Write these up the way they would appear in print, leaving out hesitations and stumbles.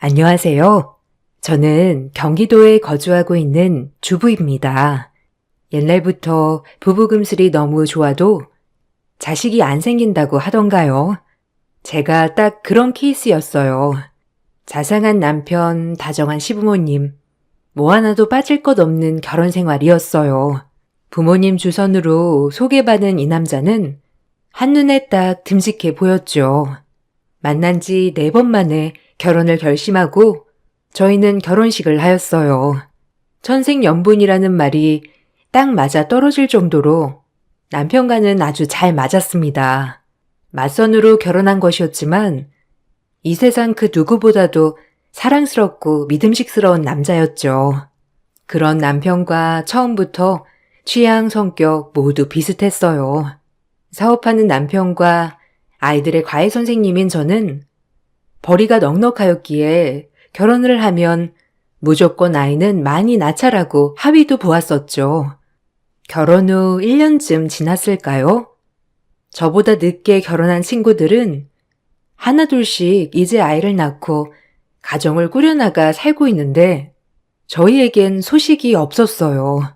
안녕하세요. 저는 경기도에 거주하고 있는 주부입니다. 옛날부터 부부금슬이 너무 좋아도 자식이 안 생긴다고 하던가요? 제가 딱 그런 케이스였어요. 자상한 남편, 다정한 시부모님, 뭐 하나도 빠질 것 없는 결혼 생활이었어요. 부모님 주선으로 소개받은 이 남자는 한눈에 딱 듬직해 보였죠. 만난 지 4번 만에 결혼을 결심하고 저희는 결혼식을 하였어요. 천생연분이라는 말이 딱 맞아 떨어질 정도로 남편과는 아주 잘 맞았습니다. 맞선으로 결혼한 것이었지만 이 세상 그 누구보다도 사랑스럽고 믿음직스러운 남자였죠. 그런 남편과 처음부터 취향, 성격 모두 비슷했어요. 사업하는 남편과 아이들의 과외 선생님인 저는 벌이가 넉넉하였기에 결혼을 하면 무조건 아이는 많이 낳자라고 합의도 보았었죠. 결혼 후 1년쯤 지났을까요? 저보다 늦게 결혼한 친구들은 하나둘씩 이제 아이를 낳고 가정을 꾸려나가 살고 있는데 저희에겐 소식이 없었어요.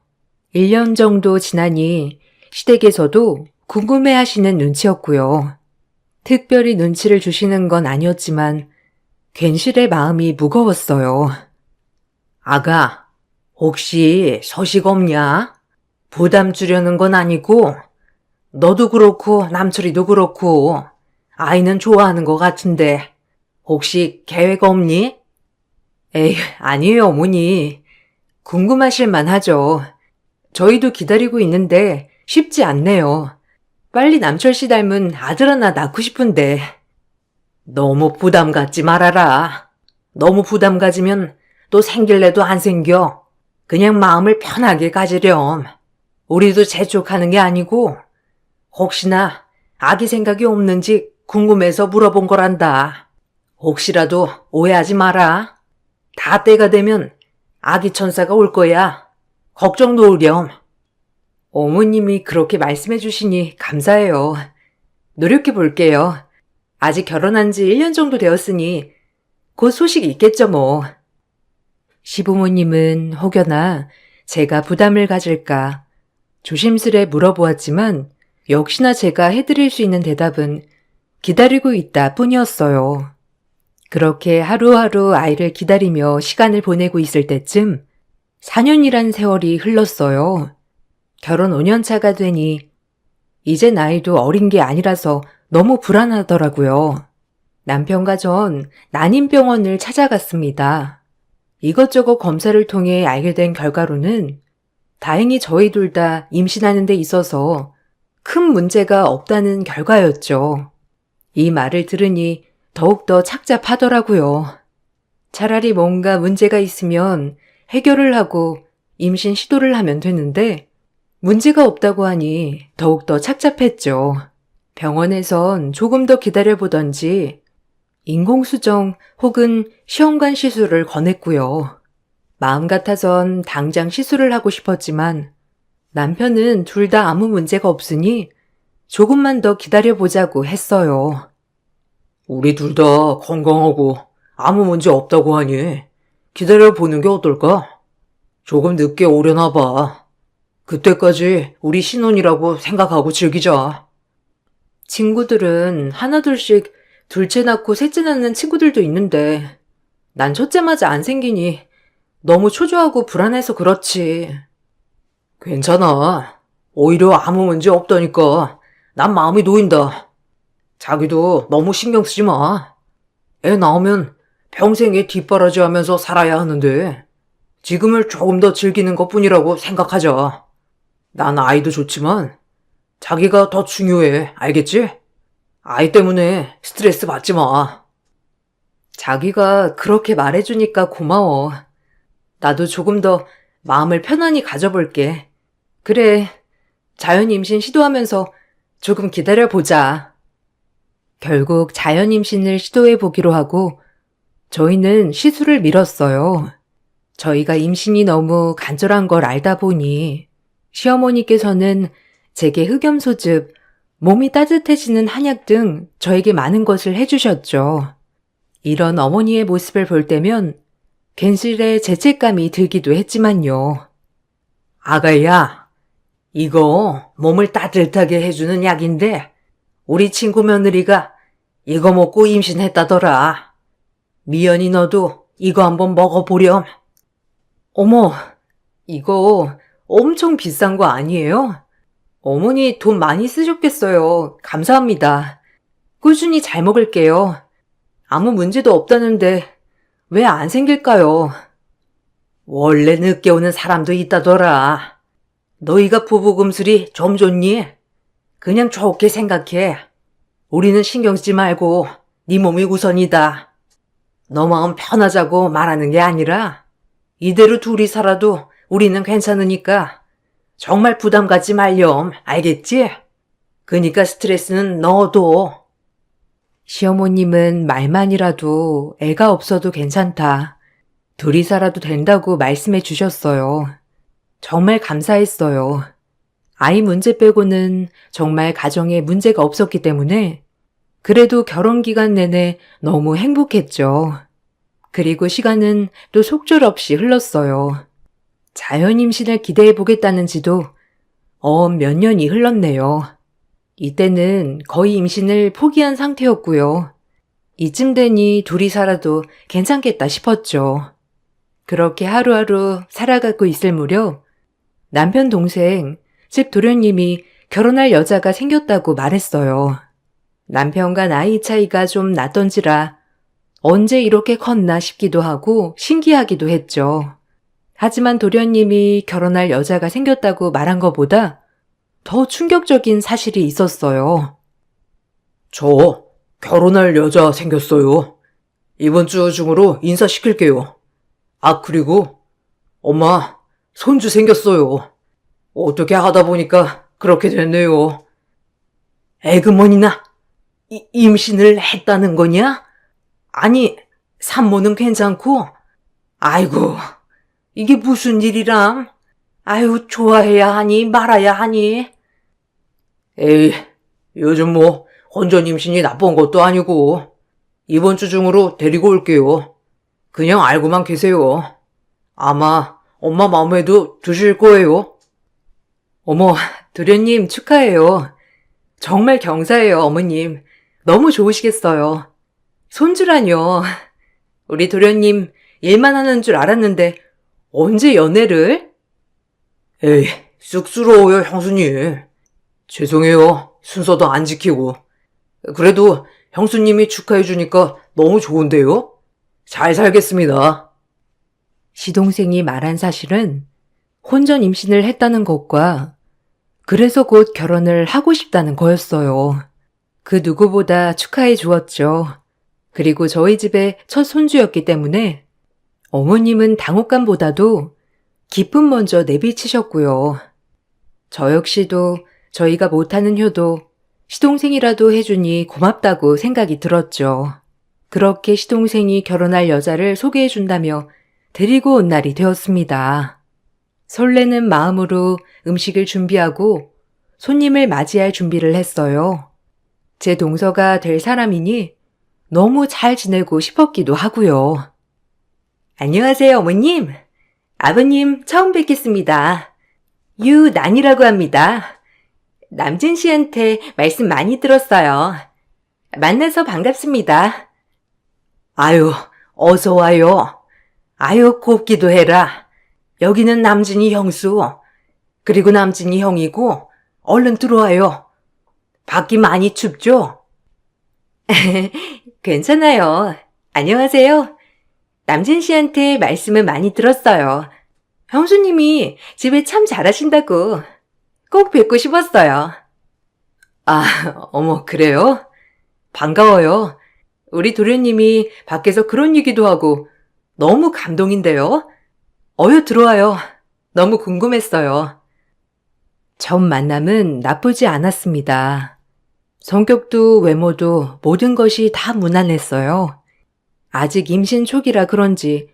1년 정도 지나니 시댁에서도 궁금해하시는 눈치였고요. 특별히 눈치를 주시는 건 아니었지만 괜시레 마음이 무거웠어요. 아가, 혹시 소식 없냐? 부담 주려는 건 아니고 너도 그렇고 남철이도 그렇고 아이는 좋아하는 것 같은데 혹시 계획 없니? 에이, 아니에요, 어머니. 궁금하실만 하죠. 저희도 기다리고 있는데 쉽지 않네요. 빨리 남철 씨 닮은 아들 하나 낳고 싶은데. 너무 부담 갖지 말아라. 너무 부담 가지면 또 생길래도 안 생겨. 그냥 마음을 편하게 가지렴. 우리도 재촉하는 게 아니고 혹시나 아기 생각이 없는지 궁금해서 물어본 거란다. 혹시라도 오해하지 마라. 다 때가 되면 아기 천사가 올 거야. 걱정 놓으렴. 어머님이 그렇게 말씀해 주시니 감사해요. 노력해 볼게요. 아직 결혼한 지 1년 정도 되었으니 곧 소식이 있겠죠 뭐. 시부모님은 혹여나 제가 부담을 가질까 조심스레 물어보았지만 역시나 제가 해드릴 수 있는 대답은 기다리고 있다 뿐이었어요. 그렇게 하루하루 아이를 기다리며 시간을 보내고 있을 때쯤 4년이란 세월이 흘렀어요. 결혼 5년 차가 되니 이제 나이도 어린 게 아니라서 너무 불안하더라고요. 남편과 전 난임병원을 찾아갔습니다. 이것저것 검사를 통해 알게 된 결과로는 다행히 저희 둘 다 임신하는 데 있어서 큰 문제가 없다는 결과였죠. 이 말을 들으니 더욱더 착잡하더라고요. 차라리 뭔가 문제가 있으면 해결을 하고 임신 시도를 하면 되는데 문제가 없다고 하니 더욱더 착잡했죠. 병원에선 조금 더 기다려보던지 인공수정 혹은 시험관 시술을 권했고요. 마음 같아선 당장 시술을 하고 싶었지만 남편은 둘 다 아무 문제가 없으니 조금만 더 기다려보자고 했어요. 우리 둘 다 건강하고 아무 문제 없다고 하니 기다려보는 게 어떨까? 조금 늦게 오려나 봐. 그때까지 우리 신혼이라고 생각하고 즐기자. 친구들은 하나둘씩 둘째 낳고 셋째 낳는 친구들도 있는데 난 첫째마저 안 생기니 너무 초조하고 불안해서 그렇지. 괜찮아. 오히려 아무 문제 없다니까 난 마음이 놓인다. 자기도 너무 신경 쓰지 마. 애 낳으면 평생 애 뒷바라지 하면서 살아야 하는데 지금을 조금 더 즐기는 것뿐이라고 생각하자. 난 아이도 좋지만 자기가 더 중요해. 알겠지? 아이 때문에 스트레스 받지 마. 자기가 그렇게 말해주니까 고마워. 나도 조금 더 마음을 편안히 가져볼게. 그래, 자연 임신 시도하면서 조금 기다려보자. 결국 자연 임신을 시도해보기로 하고 저희는 시술을 미뤘어요. 저희가 임신이 너무 간절한 걸 알다 보니 시어머니께서는 제게 흑염소즙, 몸이 따뜻해지는 한약 등 저에게 많은 것을 해주셨죠. 이런 어머니의 모습을 볼 때면 괜스레 죄책감이 들기도 했지만요. 아가야, 이거 몸을 따뜻하게 해주는 약인데 우리 친구 며느리가 이거 먹고 임신했다더라. 미연이 너도 이거 한번 먹어보렴. 어머, 이거 엄청 비싼 거 아니에요? 어머니 돈 많이 쓰셨겠어요. 감사합니다. 꾸준히 잘 먹을게요. 아무 문제도 없다는데 왜 안 생길까요? 원래 늦게 오는 사람도 있다더라. 너희가 부부금술이 좀 좋니? 그냥 좋게 생각해. 우리는 신경 쓰지 말고 네 몸이 우선이다. 너 마음 편하자고 말하는 게 아니라 이대로 둘이 살아도 우리는 괜찮으니까 정말 부담 갖지 말렴. 알겠지? 그니까 스트레스는 넣어도. 시어머님은 말만이라도 애가 없어도 괜찮다. 둘이 살아도 된다고 말씀해 주셨어요. 정말 감사했어요. 아이 문제 빼고는 정말 가정에 문제가 없었기 때문에 그래도 결혼 기간 내내 너무 행복했죠. 그리고 시간은 또 속절없이 흘렀어요. 자연 임신을 기대해 보겠다는지도 몇 년이 흘렀네요. 이때는 거의 임신을 포기한 상태였고요. 이쯤 되니 둘이 살아도 괜찮겠다 싶었죠. 그렇게 하루하루 살아가고 있을 무렵 남편 동생, 즉 도련님이 결혼할 여자가 생겼다고 말했어요. 남편과 나이 차이가 좀 났던지라 언제 이렇게 컸나 싶기도 하고 신기하기도 했죠. 하지만 도련님이 결혼할 여자가 생겼다고 말한 것보다 더 충격적인 사실이 있었어요. 저 결혼할 여자 생겼어요. 이번 주 중으로 인사시킬게요. 아, 그리고 엄마, 손주 생겼어요. 어떻게 하다 보니까 그렇게 됐네요. 에그머니나 임신을 했다는 거냐? 아니, 산모는 괜찮고? 아이고, 이게 무슨 일이람? 아유, 좋아해야 하니 말아야 하니? 에이, 요즘 뭐 혼전 임신이 나쁜 것도 아니고 이번 주 중으로 데리고 올게요. 그냥 알고만 계세요. 아마 엄마 마음에도 드실 거예요. 어머, 도련님 축하해요. 정말 경사해요, 어머님. 너무 좋으시겠어요. 손주라뇨. 우리 도련님 일만 하는 줄 알았는데 언제 연애를? 에이, 쑥스러워요, 형수님. 죄송해요. 순서도 안 지키고. 그래도 형수님이 축하해주니까 너무 좋은데요? 잘 살겠습니다. 시동생이 말한 사실은 혼전 임신을 했다는 것과 그래서 곧 결혼을 하고 싶다는 거였어요. 그 누구보다 축하해 주었죠. 그리고 저희 집의 첫 손주였기 때문에 어머님은 당혹감보다도 기쁨 먼저 내비치셨고요. 저 역시도 저희가 못하는 효도 시동생이라도 해주니 고맙다고 생각이 들었죠. 그렇게 시동생이 결혼할 여자를 소개해준다며 데리고 온 날이 되었습니다. 설레는 마음으로 음식을 준비하고 손님을 맞이할 준비를 했어요. 제 동서가 될 사람이니 너무 잘 지내고 싶었기도 하고요. 안녕하세요, 어머님. 아버님 처음 뵙겠습니다. 유난이라고 합니다. 남진 씨한테 말씀 많이 들었어요. 만나서 반갑습니다. 아유, 어서 와요. 아유, 곱기도 해라. 여기는 남진이 형수. 그리고 남진이 형이고 얼른 들어와요. 밖이 많이 춥죠? 괜찮아요. 안녕하세요. 남진 씨한테 말씀은 많이 들었어요. 형수님이 집에 참 잘하신다고 꼭 뵙고 싶었어요. 아, 어머, 그래요? 반가워요. 우리 도련님이 밖에서 그런 얘기도 하고 너무 감동인데요. 어여 들어와요. 너무 궁금했어요. 첫 만남은 나쁘지 않았습니다. 성격도 외모도 모든 것이 다 무난했어요. 아직 임신 초기라 그런지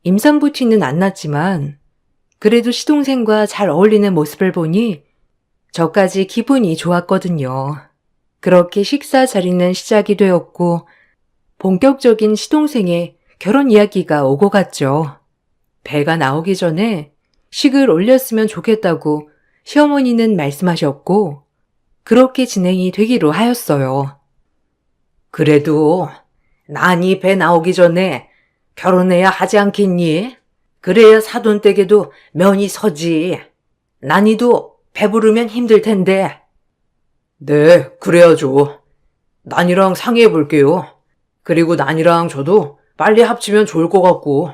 임산부 티는 안 났지만 그래도 시동생과 잘 어울리는 모습을 보니 저까지 기분이 좋았거든요. 그렇게 식사 자리는 시작이 되었고 본격적인 시동생의 결혼 이야기가 오고 갔죠. 배가 나오기 전에 식을 올렸으면 좋겠다고 시어머니는 말씀하셨고 그렇게 진행이 되기로 하였어요. 그래도 난이 배 나오기 전에 결혼해야 하지 않겠니? 그래야 사돈댁에도 면이 서지. 난이도 배부르면 힘들 텐데. 네, 그래야죠. 난이랑 상의해 볼게요. 그리고 난이랑 저도 빨리 합치면 좋을 것 같고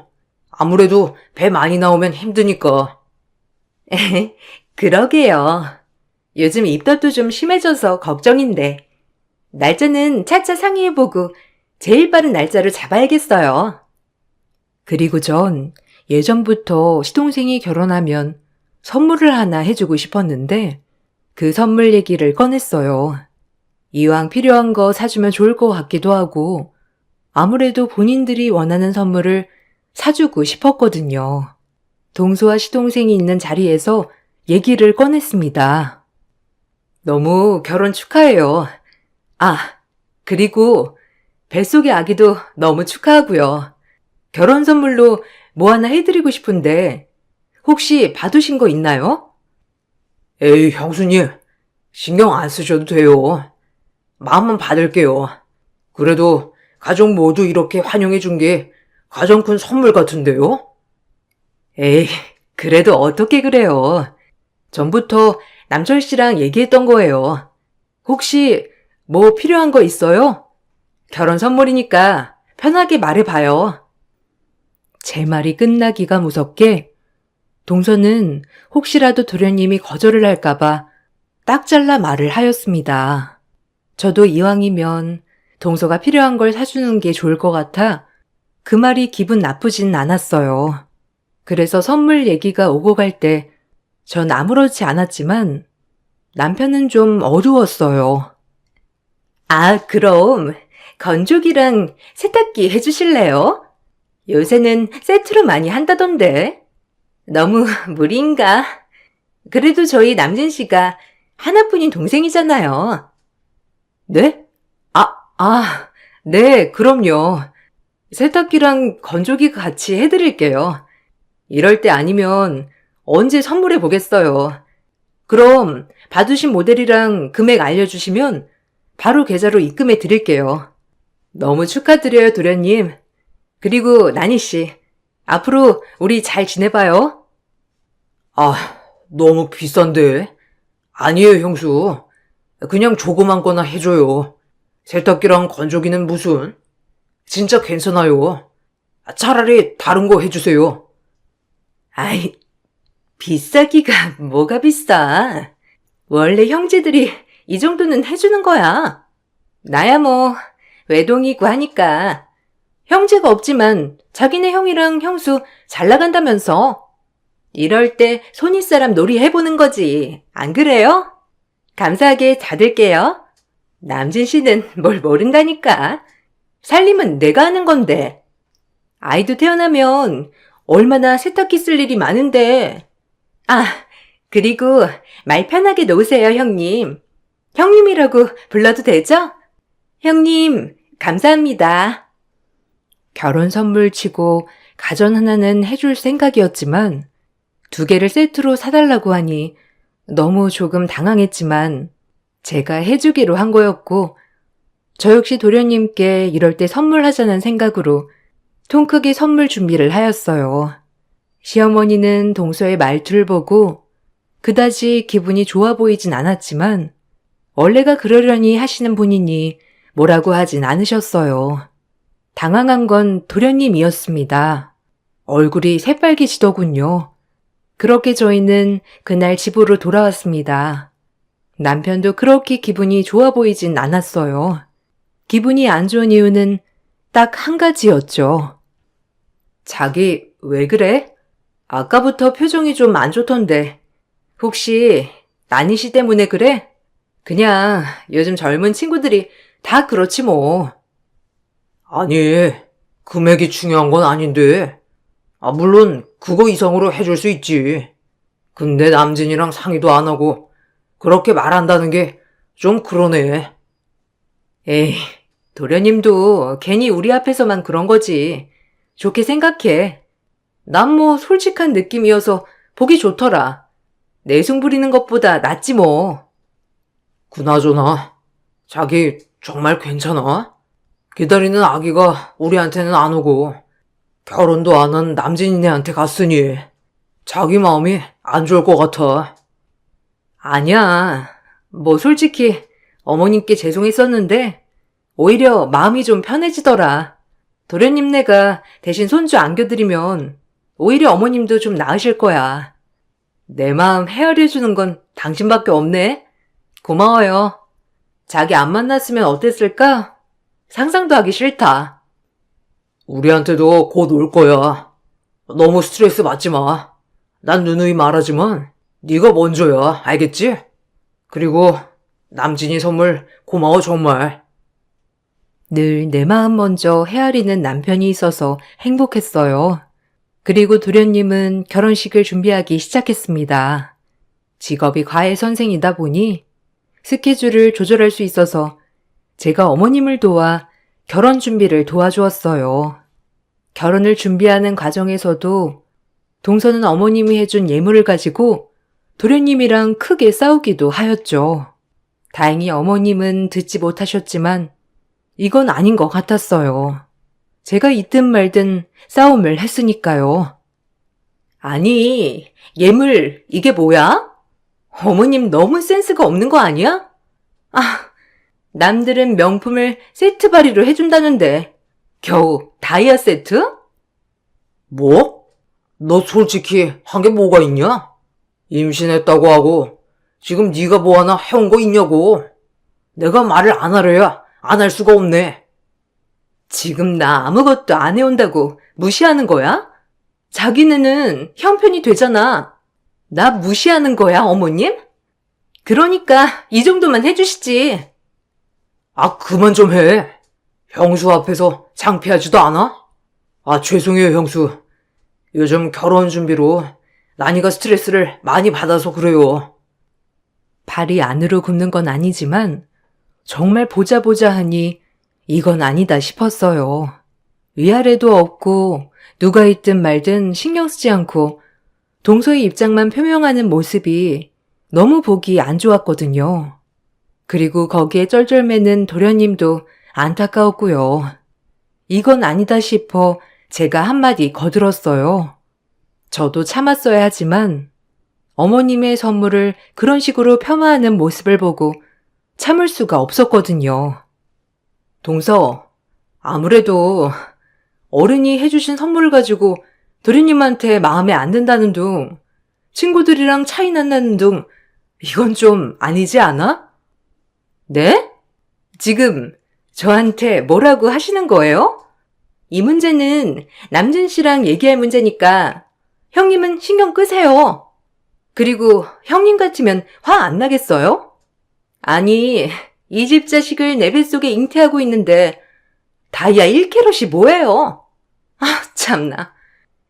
아무래도 배 많이 나오면 힘드니까. 그러게요. 요즘 입덧도 좀 심해져서 걱정인데 날짜는 차차 상의해보고 제일 빠른 날짜를 잡아야겠어요. 그리고 전 예전부터 시동생이 결혼하면 선물을 하나 해주고 싶었는데 그 선물 얘기를 꺼냈어요. 이왕 필요한 거 사주면 좋을 것 같기도 하고 아무래도 본인들이 원하는 선물을 사주고 싶었거든요. 동서와 시동생이 있는 자리에서 얘기를 꺼냈습니다. 너무 결혼 축하해요. 아, 그리고 뱃속의 아기도 너무 축하하고요. 결혼 선물로 뭐 하나 해드리고 싶은데 혹시 받으신 거 있나요? 에이, 형수님. 신경 안 쓰셔도 돼요. 마음만 받을게요. 그래도 가족 모두 이렇게 환영해 준 게 가장 큰 선물 같은데요? 에이, 그래도 어떻게 그래요. 전부터 남철 씨랑 얘기했던 거예요. 혹시 뭐 필요한 거 있어요? 결혼 선물이니까 편하게 말해봐요. 제 말이 끝나기가 무섭게 동서는 혹시라도 도련님이 거절을 할까봐 딱 잘라 말을 하였습니다. 저도 이왕이면 동서가 필요한 걸 사주는 게 좋을 것 같아 그 말이 기분 나쁘진 않았어요. 그래서 선물 얘기가 오고 갈 때 전 아무렇지 않았지만 남편은 좀 어두웠어요. 아, 그럼 건조기랑 세탁기 해주실래요? 요새는 세트로 많이 한다던데. 너무 무리인가? 그래도 저희 남진 씨가 하나뿐인 동생이잖아요. 네? 네, 그럼요. 세탁기랑 건조기 같이 해드릴게요. 이럴 때 아니면 언제 선물해 보겠어요. 그럼 받으신 모델이랑 금액 알려주시면 바로 계좌로 입금해 드릴게요. 너무 축하드려요, 도련님. 그리고 나니 씨, 앞으로 우리 잘 지내봐요. 아, 너무 비싼데. 아니에요, 형수. 그냥 조그만 거나 해줘요. 세탁기랑 건조기는 무슨? 진짜 괜찮아요. 차라리 다른 거 해주세요. 아이, 비싸기가 뭐가 비싸. 원래 형제들이 이 정도는 해주는 거야. 나야 뭐 외동이고 하니까 형제가 없지만 자기네 형이랑 형수 잘 나간다면서. 이럴 때 손윗사람 놀이 해보는 거지. 안 그래요? 감사하게 받을게요. 남진 씨는 뭘 모른다니까. 살림은 내가 하는 건데. 아이도 태어나면 얼마나 세탁기 쓸 일이 많은데. 아, 그리고 말 편하게 놓으세요, 형님. 형님이라고 불러도 되죠? 형님, 감사합니다. 결혼 선물 치고 가전 하나는 해줄 생각이었지만 2개를 세트로 사달라고 하니 너무 조금 당황했지만 제가 해주기로 한 거였고 저 역시 도련님께 이럴 때 선물하자는 생각으로 통 크게 선물 준비를 하였어요. 시어머니는 동서의 말투를 보고 그다지 기분이 좋아 보이진 않았지만 원래가 그러려니 하시는 분이니 뭐라고 하진 않으셨어요. 당황한 건 도련님이었습니다. 얼굴이 새빨개지더군요. 그렇게 저희는 그날 집으로 돌아왔습니다. 남편도 그렇게 기분이 좋아 보이진 않았어요. 기분이 안 좋은 이유는 딱 한 가지였죠. 자기, 왜 그래? 아까부터 표정이 좀 안 좋던데. 혹시 나니 씨 때문에 그래? 그냥 요즘 젊은 친구들이 다 그렇지 뭐. 아니, 금액이 중요한 건 아닌데. 물론 그거 이상으로 해줄 수 있지. 근데 남진이랑 상의도 안 하고 그렇게 말한다는 게 좀 그러네. 에이, 도련님도 괜히 우리 앞에서만 그런 거지. 좋게 생각해. 난 뭐 솔직한 느낌이어서 보기 좋더라. 내숭 부리는 것보다 낫지 뭐. 그나저나 자기 정말 괜찮아? 기다리는 아기가 우리한테는 안 오고 결혼도 안 한 남진이네한테 갔으니 자기 마음이 안 좋을 것 같아. 아니야. 뭐 솔직히 어머님께 죄송했었는데 오히려 마음이 좀 편해지더라. 도련님네가 대신 손주 안겨드리면 오히려 어머님도 좀 나으실 거야. 내 마음 헤아려주는 건 당신밖에 없네. 고마워요. 자기 안 만났으면 어땠을까? 상상도 하기 싫다. 우리한테도 곧 올 거야. 너무 스트레스 받지 마. 난 누누이 말하지만 네가 먼저야, 알겠지? 그리고 남진이 선물 고마워 정말. 늘 내 마음 먼저 헤아리는 남편이 있어서 행복했어요. 그리고 도련님은 결혼식을 준비하기 시작했습니다. 직업이 과외 선생이다 보니 스케줄을 조절할 수 있어서 제가 어머님을 도와 결혼 준비를 도와주었어요. 결혼을 준비하는 과정에서도 동서는 어머님이 해준 예물을 가지고 도련님이랑 크게 싸우기도 하였죠. 다행히 어머님은 듣지 못하셨지만 이건 아닌 것 같았어요. 제가 있든 말든 싸움을 했으니까요. 아니, 예물 이게 뭐야? 어머님 너무 센스가 없는 거 아니야? 아, 남들은 명품을 세트 발이로 해준다는데 겨우 다이아 세트? 뭐? 너 솔직히 한 게 뭐가 있냐? 임신했다고 하고 지금 네가 뭐 하나 해온 거 있냐고. 내가 말을 안 하려야 안 할 수가 없네. 지금 나 아무것도 안 해온다고 무시하는 거야? 자기네는 형편이 되잖아. 나 무시하는 거야, 어머님? 그러니까 이 정도만 해주시지. 아, 그만 좀 해. 형수 앞에서 창피하지도 않아? 아, 죄송해요, 형수. 요즘 결혼 준비로 난이가 스트레스를 많이 받아서 그래요. 발이 안으로 굽는 건 아니지만 정말 보자 하니 이건 아니다 싶었어요. 위아래도 없고 누가 있든 말든 신경 쓰지 않고 동서의 입장만 표명하는 모습이 너무 보기 안 좋았거든요. 그리고 거기에 쩔쩔매는 도련님도 안타까웠고요. 이건 아니다 싶어 제가 한마디 거들었어요. 저도 참았어야 하지만 어머님의 선물을 그런 식으로 폄하하는 모습을 보고 참을 수가 없었거든요. 동서, 아무래도 어른이 해주신 선물을 가지고 도련님한테 마음에 안 든다는 둥, 친구들이랑 차이 난다는 둥, 이건 좀 아니지 않아? 네? 지금 저한테 뭐라고 하시는 거예요? 이 문제는 남진 씨랑 얘기할 문제니까 형님은 신경 끄세요. 그리고 형님 같으면 화 안 나겠어요? 아니, 이 집 자식을 내 뱃속에 잉태하고 있는데 다이아 1캐럿이 뭐예요? 아, 참나.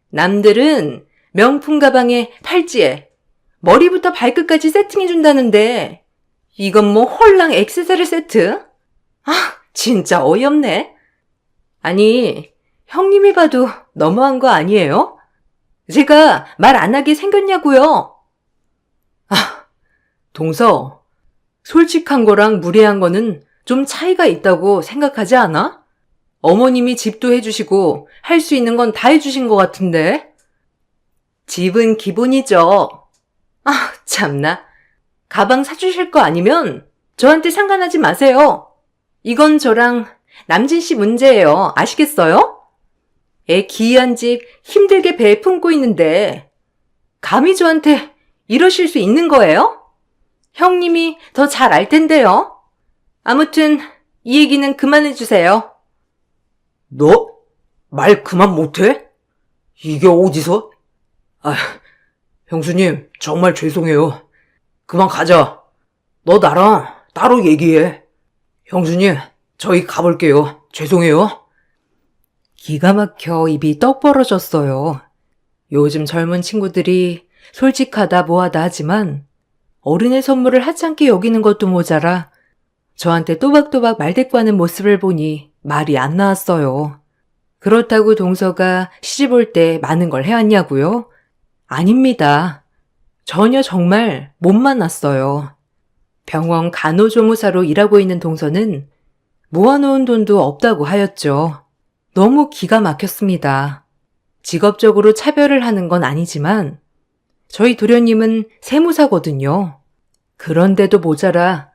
남들은 명품 가방에 팔찌에 머리부터 발끝까지 세팅해준다는데 이건 뭐 홀랑 액세서리 세트? 아, 진짜 어이없네. 아니, 형님이 봐도 너무한 거 아니에요? 제가 말 안 하게 생겼냐고요? 아, 동서, 솔직한 거랑 무례한 거는 좀 차이가 있다고 생각하지 않아? 어머님이 집도 해주시고 할 수 있는 건 다 해주신 것 같은데. 집은 기본이죠. 아, 참나. 가방 사주실 거 아니면 저한테 상관하지 마세요. 이건 저랑 남진 씨 문제예요. 아시겠어요? 애 기이한 집 힘들게 배에 품고 있는데 감히 저한테 이러실 수 있는 거예요? 형님이 더 잘 알 텐데요. 아무튼 이 얘기는 그만해주세요. 너? 말 그만 못해? 이게 어디서? 아, 형수님, 정말 죄송해요. 그만 가자. 너 나랑 따로 얘기해. 형수님, 저희 가볼게요. 죄송해요. 기가 막혀 입이 떡 벌어졌어요. 요즘 젊은 친구들이 솔직하다 뭐하다 하지만 어른의 선물을 하찮게 여기는 것도 모자라 저한테 또박또박 말대꾸하는 모습을 보니 말이 안 나왔어요. 그렇다고 동서가 시집 올 때 많은 걸 해왔냐고요? 아닙니다. 전혀 정말 못 만났어요. 병원 간호조무사로 일하고 있는 동서는 모아놓은 돈도 없다고 하였죠. 너무 기가 막혔습니다. 직업적으로 차별을 하는 건 아니지만 저희 도련님은 세무사거든요. 그런데도 모자라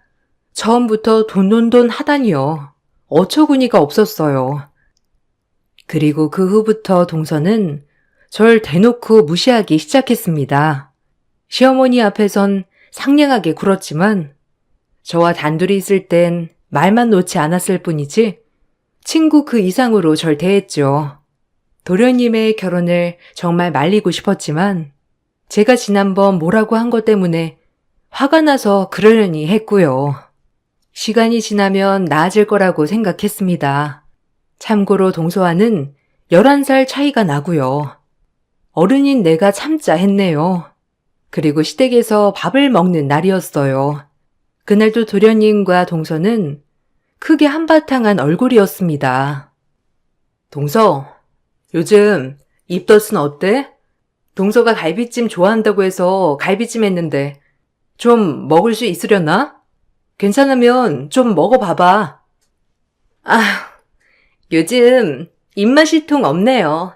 처음부터 돈 하다니요. 어처구니가 없었어요. 그리고 그 후부터 동서는 절 대놓고 무시하기 시작했습니다. 시어머니 앞에선 상냥하게 굴었지만 저와 단둘이 있을 땐 말만 놓지 않았을 뿐이지 친구 그 이상으로 절 대했죠. 도련님의 결혼을 정말 말리고 싶었지만 제가 지난번 뭐라고 한 것 때문에 화가 나서 그러려니 했고요. 시간이 지나면 나아질 거라고 생각했습니다. 참고로 동서와는 11살 차이가 나고요. 어른인 내가 참자 했네요. 그리고 시댁에서 밥을 먹는 날이었어요. 그날도 도련님과 동서는 크게 한바탕한 얼굴이었습니다. 동서, 요즘 입덧은 어때? 동서가 갈비찜 좋아한다고 해서 갈비찜 했는데 좀 먹을 수 있으려나? 괜찮으면 좀 먹어봐봐. 아, 요즘 입맛이 통 없네요.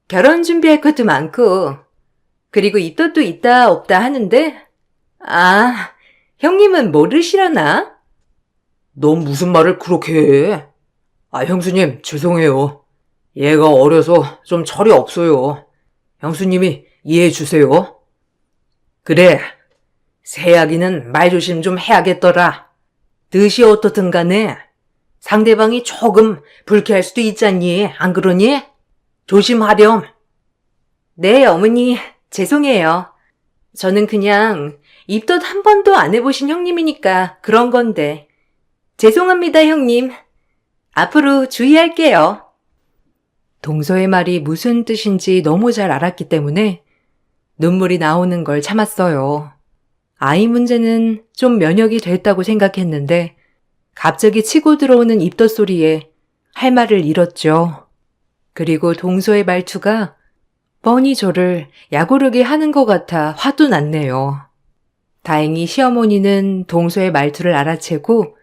결혼 준비할 것도 많고 그리고 입덧도 있다 없다 하는데 형님은 모르시려나? 넌 무슨 말을 그렇게 해? 형수님, 죄송해요. 얘가 어려서 좀 철이 없어요. 형수님이 이해해 주세요. 그래, 새아기는 말조심 좀 해야겠더라. 뜻이 어떻든 간에 상대방이 조금 불쾌할 수도 있잖니, 안 그러니? 조심하렴. 네, 어머니, 죄송해요. 저는 그냥 입덧 한 번도 안 해보신 형님이니까 그런 건데. 죄송합니다, 형님. 앞으로 주의할게요. 동서의 말이 무슨 뜻인지 너무 잘 알았기 때문에 눈물이 나오는 걸 참았어요. 아이 문제는 좀 면역이 됐다고 생각했는데 갑자기 치고 들어오는 입덧 소리에 할 말을 잃었죠. 그리고 동서의 말투가 뻔히 저를 약오르게 하는 것 같아 화도 났네요. 다행히 시어머니는 동서의 말투를 알아채고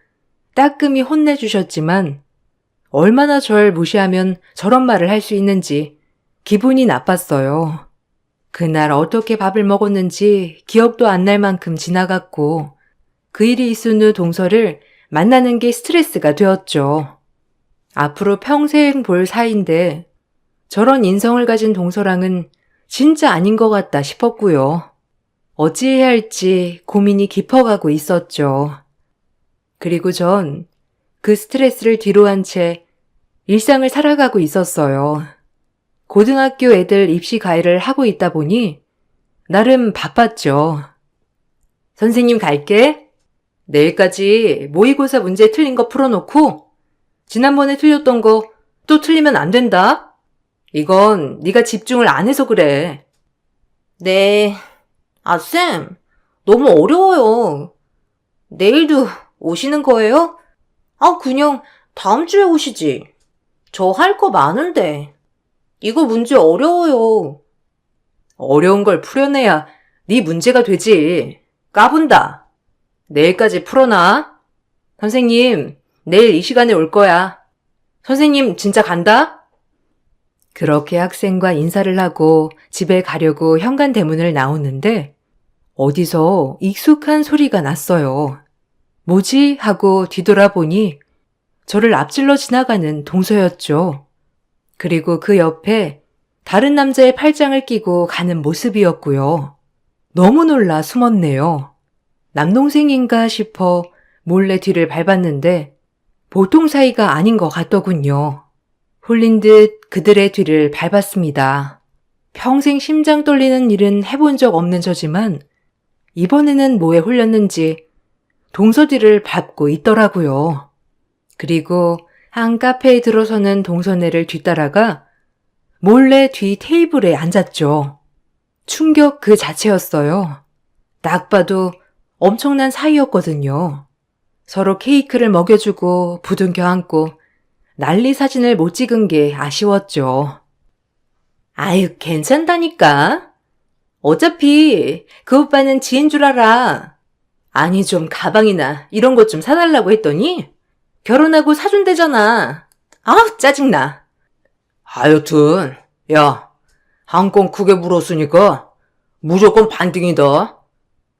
따끔히 혼내주셨지만 얼마나 절 무시하면 저런 말을 할 수 있는지 기분이 나빴어요. 그날 어떻게 밥을 먹었는지 기억도 안 날 만큼 지나갔고 그 일이 있은 후 동서를 만나는 게 스트레스가 되었죠. 앞으로 평생 볼 사이인데 저런 인성을 가진 동서랑은 진짜 아닌 것 같다 싶었고요. 어찌해야 할지 고민이 깊어가고 있었죠. 그리고 전 그 스트레스를 뒤로한 채 일상을 살아가고 있었어요. 고등학교 애들 입시 과외를 하고 있다 보니 나름 바빴죠. 선생님 갈게. 내일까지 모의고사 문제 틀린 거 풀어놓고 지난번에 틀렸던 거 또 틀리면 안 된다. 이건 네가 집중을 안 해서 그래. 네. 쌤, 너무 어려워요. 내일도 오시는 거예요? 그냥 다음 주에 오시지. 저 할 거 많은데. 이거 문제 어려워요. 어려운 걸 풀어내야 네 문제가 되지. 까분다. 내일까지 풀어놔. 선생님, 내일 이 시간에 올 거야. 선생님 진짜 간다? 그렇게 학생과 인사를 하고 집에 가려고 현관대문을 나오는데 어디서 익숙한 소리가 났어요. 뭐지? 하고 뒤돌아보니 저를 앞질러 지나가는 동서였죠. 그리고 그 옆에 다른 남자의 팔짱을 끼고 가는 모습이었고요. 너무 놀라 숨었네요. 남동생인가 싶어 몰래 뒤를 밟았는데 보통 사이가 아닌 것 같더군요. 홀린 듯 그들의 뒤를 밟았습니다. 평생 심장 떨리는 일은 해본 적 없는 저지만 이번에는 뭐에 홀렸는지 동서 뒤를 밟고 있더라고요. 그리고 한 카페에 들어서는 동서네를 뒤따라가 몰래 뒤 테이블에 앉았죠. 충격 그 자체였어요. 딱 봐도 엄청난 사이였거든요. 서로 케이크를 먹여주고 부둥켜 안고 난리 사진을 못 찍은 게 아쉬웠죠. 아유, 괜찮다니까. 어차피 그 오빠는 지인 줄 알아. 아니, 좀 가방이나 이런 것 좀 사달라고 했더니 결혼하고 사준대잖아. 아우, 짜증나. 하여튼, 야, 한 건 크게 물었으니까 무조건 반띵이다.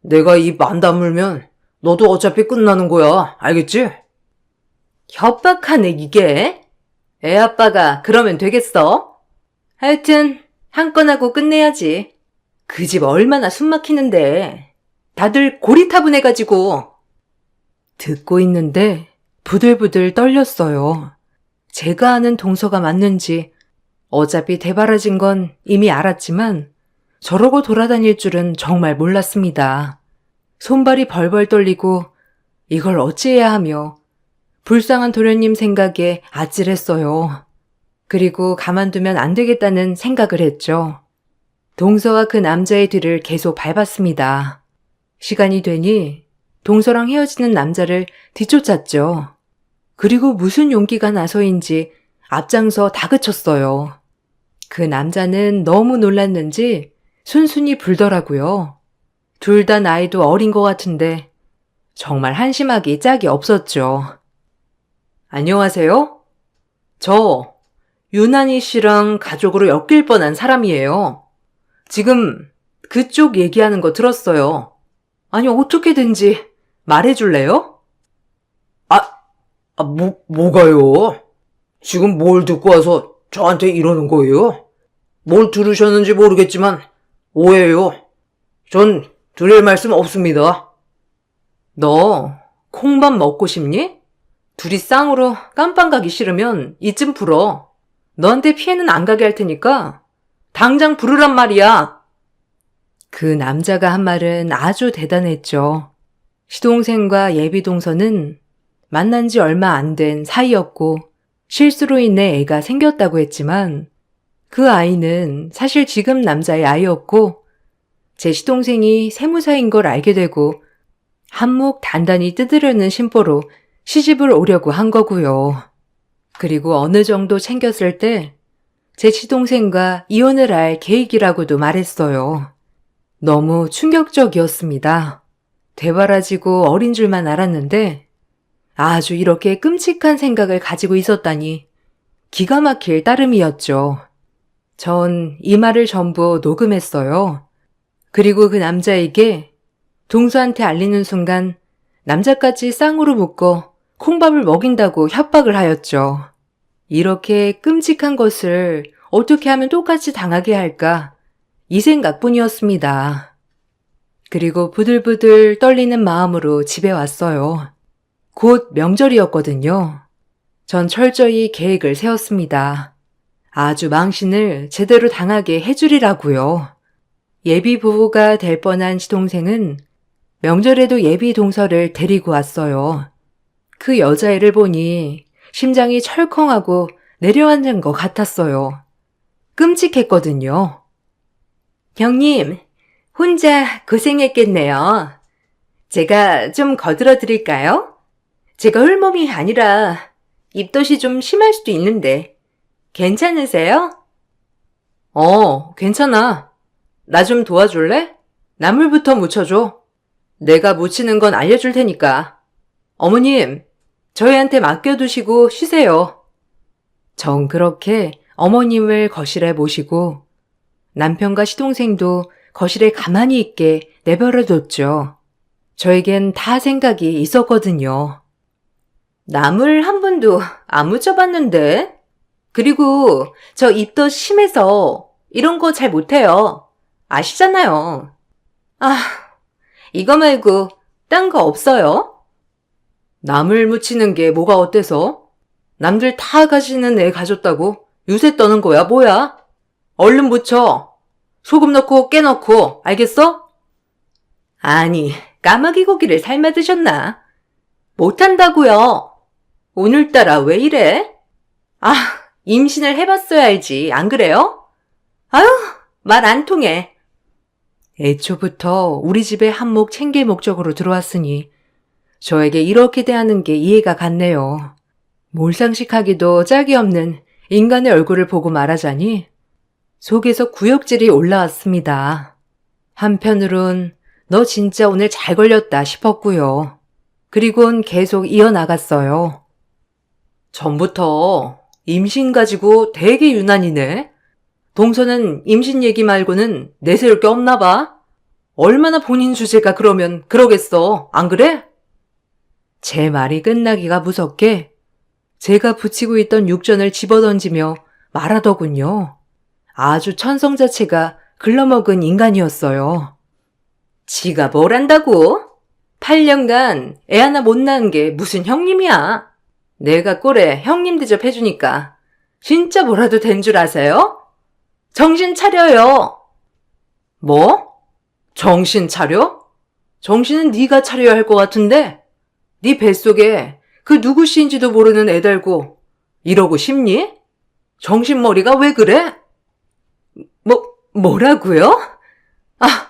내가 입 안 다물면 너도 어차피 끝나는 거야. 알겠지? 협박하네, 이게. 애 아빠가 그러면 되겠어? 하여튼 한 건 하고 끝내야지. 그 집 얼마나 숨 막히는데. 다들 고리타분해가지고. 듣고 있는데 부들부들 떨렸어요. 제가 아는 동서가 맞는지 어차피 대바라진 건 이미 알았지만 저러고 돌아다닐 줄은 정말 몰랐습니다. 손발이 벌벌 떨리고 이걸 어찌해야 하며 불쌍한 도련님 생각에 아찔했어요. 그리고 가만두면 안 되겠다는 생각을 했죠. 동서와 그 남자의 뒤를 계속 밟았습니다. 시간이 되니 동서랑 헤어지는 남자를 뒤쫓았죠. 그리고 무슨 용기가 나서인지 앞장서 다그쳤어요. 그 남자는 너무 놀랐는지 순순히 불더라고요. 둘 다 나이도 어린 것 같은데 정말 한심하기 짝이 없었죠. 안녕하세요. 저 유난히 씨랑 가족으로 엮일 뻔한 사람이에요. 지금 그쪽 얘기하는 거 들었어요. 아니, 어떻게든지 말해줄래요? 뭐가요? 지금 뭘 듣고 와서 저한테 이러는 거예요? 뭘 들으셨는지 모르겠지만 오해요. 전 드릴 말씀 없습니다. 너 콩밥 먹고 싶니? 둘이 쌍으로 깜빵 가기 싫으면 이쯤 불어. 너한테 피해는 안 가게 할 테니까 당장 부르란 말이야. 그 남자가 한 말은 아주 대단했죠. 시동생과 예비동서는 만난 지 얼마 안 된 사이였고 실수로 인해 애가 생겼다고 했지만 그 아이는 사실 지금 남자의 아이였고 제 시동생이 세무사인 걸 알게 되고 한몫 단단히 뜯으려는 심보로 시집을 오려고 한 거고요. 그리고 어느 정도 챙겼을 때 제 시동생과 이혼을 할 계획이라고도 말했어요. 너무 충격적이었습니다. 대바라지고 어린 줄만 알았는데 아주 이렇게 끔찍한 생각을 가지고 있었다니 기가 막힐 따름이었죠. 전 이 말을 전부 녹음했어요. 그리고 그 남자에게 동서한테 알리는 순간 남자까지 쌍으로 묶어 콩밥을 먹인다고 협박을 하였죠. 이렇게 끔찍한 것을 어떻게 하면 똑같이 당하게 할까? 이 생각뿐이었습니다. 그리고 부들부들 떨리는 마음으로 집에 왔어요. 곧 명절이었거든요. 전 철저히 계획을 세웠습니다. 아주 망신을 제대로 당하게 해주리라고요. 예비 부부가 될 뻔한 시동생은 명절에도 예비 동서를 데리고 왔어요. 그 여자애를 보니 심장이 철컹하고 내려앉은 것 같았어요. 끔찍했거든요. 형님, 혼자 고생했겠네요. 제가 좀 거들어 드릴까요? 제가 홀몸이 아니라 입덧이 좀 심할 수도 있는데 괜찮으세요? 괜찮아. 나 좀 도와줄래? 나물부터 묻혀줘. 내가 묻히는 건 알려줄 테니까. 어머님, 저희한테 맡겨두시고 쉬세요. 전 그렇게 어머님을 거실에 모시고 남편과 시동생도 거실에 가만히 있게 내버려뒀죠. 저에겐 다 생각이 있었거든요. 나물 한 번도 안 묻혀봤는데? 그리고 저 입덧 심해서 이런 거 잘 못해요. 아시잖아요. 이거 말고 딴 거 없어요? 나물 무치는 게 뭐가 어때서? 남들 다 가시는 애 가졌다고 유세 떠는 거야, 뭐야? 얼른 무쳐. 소금 넣고 깨 넣고, 알겠어? 아니, 까마귀 고기를 삶아 드셨나? 못한다고요. 오늘따라 왜 이래? 임신을 해봤어야 알지, 안 그래요? 아유, 말 안 통해. 애초부터 우리 집에 한몫 챙길 목적으로 들어왔으니 저에게 이렇게 대하는 게 이해가 갔네요. 몰상식하기도 짝이 없는 인간의 얼굴을 보고 말하자니 속에서 구역질이 올라왔습니다. 한편으론 너 진짜 오늘 잘 걸렸다 싶었고요. 그리곤 계속 이어나갔어요. 전부터 임신 가지고 되게 유난이네. 동서는 임신 얘기 말고는 내세울 게 없나 봐. 얼마나 본인 주제가 그러면 그러겠어. 안 그래? 제 말이 끝나기가 무섭게 제가 붙이고 있던 육전을 집어던지며 말하더군요. 아주 천성 자체가 글러먹은 인간이었어요. 지가 뭘 안다고? 8년간 애 하나 못 낳은 게 무슨 형님이야. 내가 꼴에 형님 대접해주니까 진짜 뭐라도 된 줄 아세요? 정신 차려요. 뭐? 정신 차려? 정신은 네가 차려야 할 것 같은데 네 뱃속에 그 누구씨인지도 모르는 애 달고 이러고 싶니? 정신머리가 왜 그래? 뭐라고요? 아,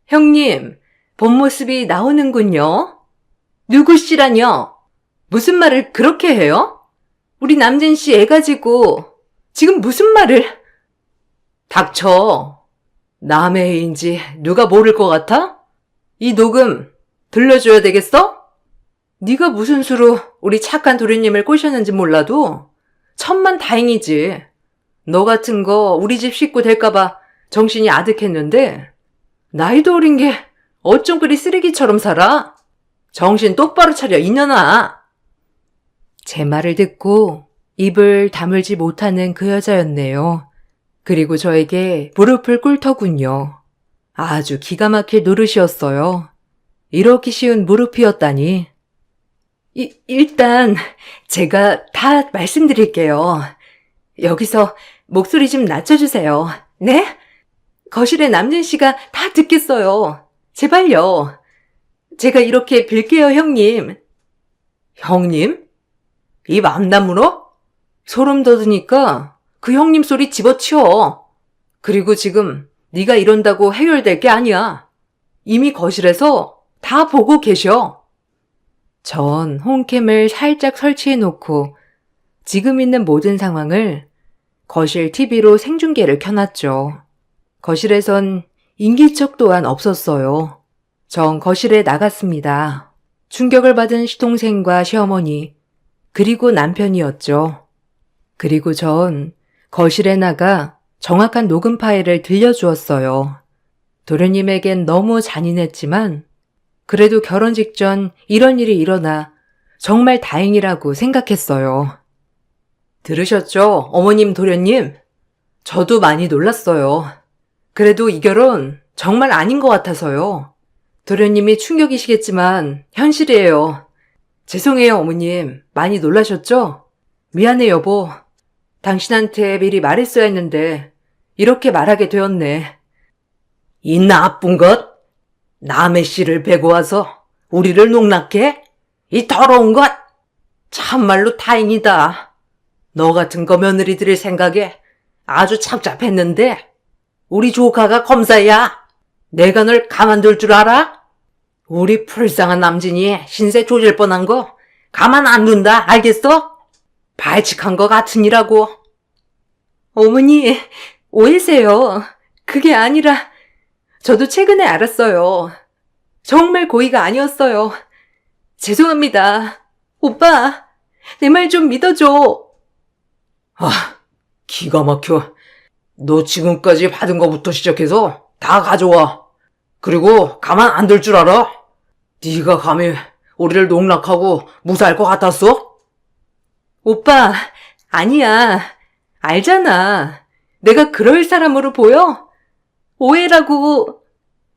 형님, 본 모습이 나오는군요. 누구씨라뇨? 무슨 말을 그렇게 해요? 우리 남진 씨 애 가지고 지금 무슨 말을... 닥쳐. 남의 애인지 누가 모를 것 같아? 이 녹음 들려줘야 되겠어? 네가 무슨 수로 우리 착한 도련님을 꼬셨는지 몰라도 천만 다행이지. 너 같은 거 우리 집 식구 될까봐 정신이 아득했는데 나이도 어린 게 어쩜 그리 쓰레기처럼 살아? 정신 똑바로 차려 이년아. 제 말을 듣고 입을 다물지 못하는 그 여자였네요. 그리고 저에게 무릎을 꿇더군요. 아주 기가 막힐 노릇이었어요. 이렇게 쉬운 무릎이었다니. 일단 제가 다 말씀드릴게요. 여기서 목소리 좀 낮춰주세요. 네? 거실에 남진 씨가 다 듣겠어요. 제발요. 제가 이렇게 빌게요, 형님. 형님? 입 안 다물어? 소름 돋으니까 그 형님 소리 집어치워. 그리고 지금 네가 이런다고 해결될 게 아니야. 이미 거실에서 다 보고 계셔. 전 홈캠을 살짝 설치해놓고 지금 있는 모든 상황을 거실 TV로 생중계를 켜놨죠. 거실에선 인기척 또한 없었어요. 전 거실에 나갔습니다. 충격을 받은 시동생과 시어머니, 그리고 남편이었죠. 그리고 전 거실에 나가 정확한 녹음 파일을 들려주었어요. 도련님에겐 너무 잔인했지만 그래도 결혼 직전 이런 일이 일어나 정말 다행이라고 생각했어요. 들으셨죠, 어머님 도련님? 저도 많이 놀랐어요. 그래도 이 결혼 정말 아닌 것 같아서요. 도련님이 충격이시겠지만 현실이에요. 죄송해요, 어머님. 많이 놀라셨죠? 미안해, 여보. 당신한테 미리 말했어야 했는데 이렇게 말하게 되었네. 이 나쁜 것! 남의 씨를 베고 와서 우리를 농락해? 이 더러운 것! 참말로 다행이다. 너 같은 거 며느리들의 생각에 아주 착잡했는데 우리 조카가 검사야. 내가 널 가만둘 줄 알아? 우리 불쌍한 남진이 신세 조질 뻔한 거 가만 안 둔다, 알겠어? 발칙한 거 같으니라고. 어머니, 오해세요. 그게 아니라 저도 최근에 알았어요. 정말 고의가 아니었어요. 죄송합니다. 오빠, 내 말 좀 믿어줘. 아, 기가 막혀. 너 지금까지 받은 거부터 시작해서 다 가져와. 그리고 가만 안 둘 줄 알아? 네가 감히 우리를 농락하고 무사할 것 같았어? 오빠, 아니야. 알잖아. 내가 그럴 사람으로 보여? 오해라고.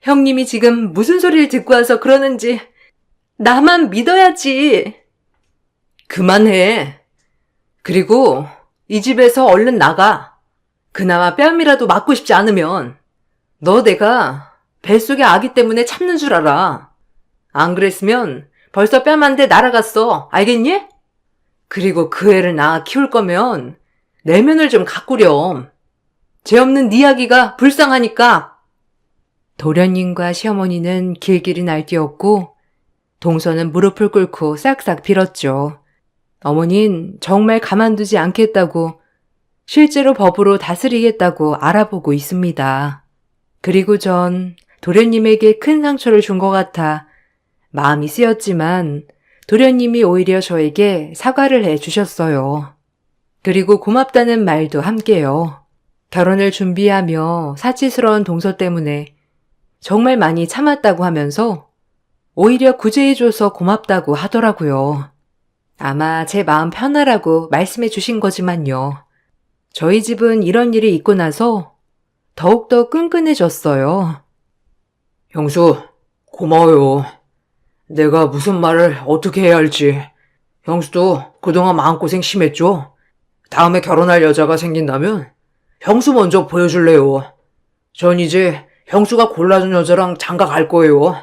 형님이 지금 무슨 소리를 듣고 와서 그러는지 나만 믿어야지. 그만해. 그리고 이 집에서 얼른 나가. 그나마 뺨이라도 맞고 싶지 않으면 너 내가 뱃속의 아기 때문에 참는 줄 알아. 안 그랬으면 벌써 뺨 한 대 날아갔어. 알겠니? 그리고 그 애를 낳아 키울 거면 내면을 좀 가꾸렴. 죄 없는 네 아기가 불쌍하니까. 도련님과 시어머니는 길길이 날뛰었고 동서는 무릎을 꿇고 싹싹 빌었죠. 어머닌 정말 가만두지 않겠다고, 실제로 법으로 다스리겠다고 알아보고 있습니다. 그리고 전 도련님에게 큰 상처를 준 것 같아 마음이 쓰였지만 도련님이 오히려 저에게 사과를 해 주셨어요. 그리고 고맙다는 말도 함께요. 결혼을 준비하며 사치스러운 동서 때문에 정말 많이 참았다고 하면서 오히려 구제해줘서 고맙다고 하더라고요. 아마 제 마음 편하라고 말씀해 주신 거지만요. 저희 집은 이런 일이 있고 나서 더욱더 끈끈해졌어요. 형수, 고마워요. 내가 무슨 말을 어떻게 해야 할지. 형수도 그동안 마음고생 심했죠? 다음에 결혼할 여자가 생긴다면 형수 먼저 보여줄래요. 전 이제 형수가 골라준 여자랑 장가 갈 거예요.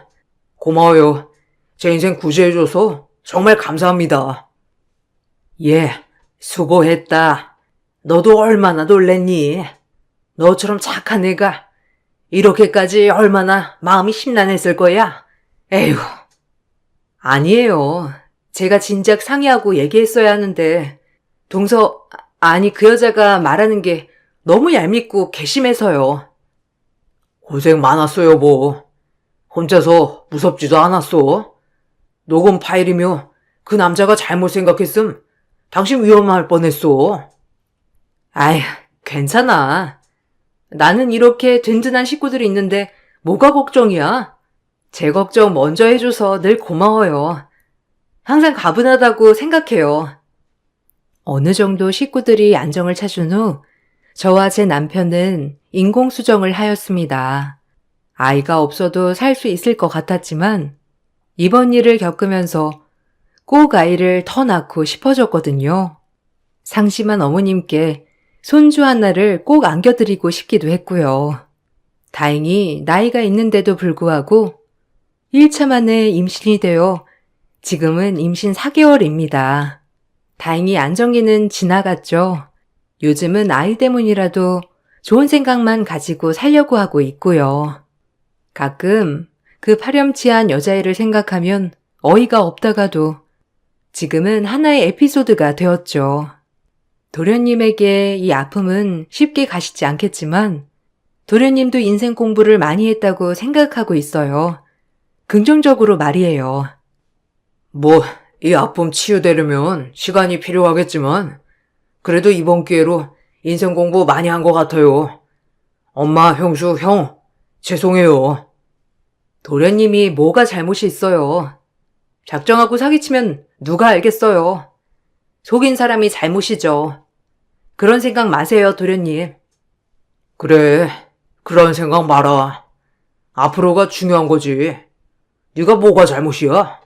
고마워요. 제 인생 구제해줘서 정말 감사합니다. 예, 수고했다. 너도 얼마나 놀랬니? 너처럼 착한 애가 이렇게까지 얼마나 마음이 심란했을 거야? 에휴. 아니에요. 제가 진작 상의하고 얘기했어야 하는데 아니 그 여자가 말하는 게 너무 얄밉고 괘씸해서요. 고생 많았어 여보. 혼자서 무섭지도 않았어. 녹음 파일이며 그 남자가 잘못 생각했음 당신 위험할 뻔했어. 아휴, 괜찮아. 나는 이렇게 든든한 식구들이 있는데 뭐가 걱정이야? 제 걱정 먼저 해줘서 늘 고마워요. 항상 가분하다고 생각해요. 어느 정도 식구들이 안정을 찾은 후 저와 제 남편은 인공수정을 하였습니다. 아이가 없어도 살 수 있을 것 같았지만 이번 일을 겪으면서 꼭 아이를 더 낳고 싶어졌거든요. 상심한 어머님께 손주 하나를 꼭 안겨드리고 싶기도 했고요. 다행히 나이가 있는데도 불구하고 1차 만에 임신이 되어 지금은 임신 4개월입니다. 다행히 안정기는 지나갔죠. 요즘은 아이 때문이라도 좋은 생각만 가지고 살려고 하고 있고요. 가끔 그 파렴치한 여자애를 생각하면 어이가 없다가도 지금은 하나의 에피소드가 되었죠. 도련님에게 이 아픔은 쉽게 가시지 않겠지만 도련님도 인생 공부를 많이 했다고 생각하고 있어요. 긍정적으로 말이에요. 이 아픔 치유되려면 시간이 필요하겠지만 그래도 이번 기회로 인생 공부 많이 한 것 같아요. 엄마, 형수, 형, 죄송해요. 도련님이 뭐가 잘못이 있어요. 작정하고 사기치면 누가 알겠어요. 속인 사람이 잘못이죠. 그런 생각 마세요, 도련님. 그래, 그런 생각 마라. 앞으로가 중요한 거지. 네가 뭐가 잘못이야?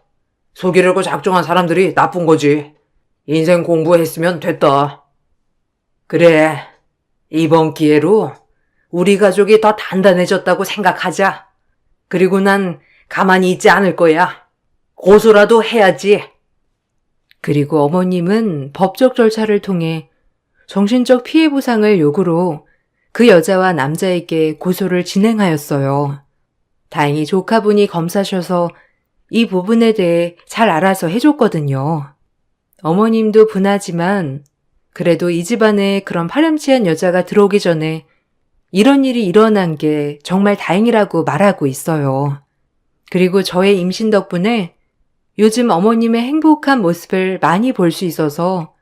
속이려고 작정한 사람들이 나쁜 거지. 인생 공부했으면 됐다. 그래, 이번 기회로 우리 가족이 더 단단해졌다고 생각하자. 그리고 난 가만히 있지 않을 거야. 고소라도 해야지. 그리고 어머님은 법적 절차를 통해 정신적 피해 보상을 요구로 그 여자와 남자에게 고소를 진행하였어요. 다행히 조카분이 검사셔서 이 부분에 대해 잘 알아서 해줬거든요. 어머님도 분하지만 그래도 이 집안에 그런 파렴치한 여자가 들어오기 전에 이런 일이 일어난 게 정말 다행이라고 말하고 있어요. 그리고 저의 임신 덕분에 요즘 어머님의 행복한 모습을 많이 볼 수 있어서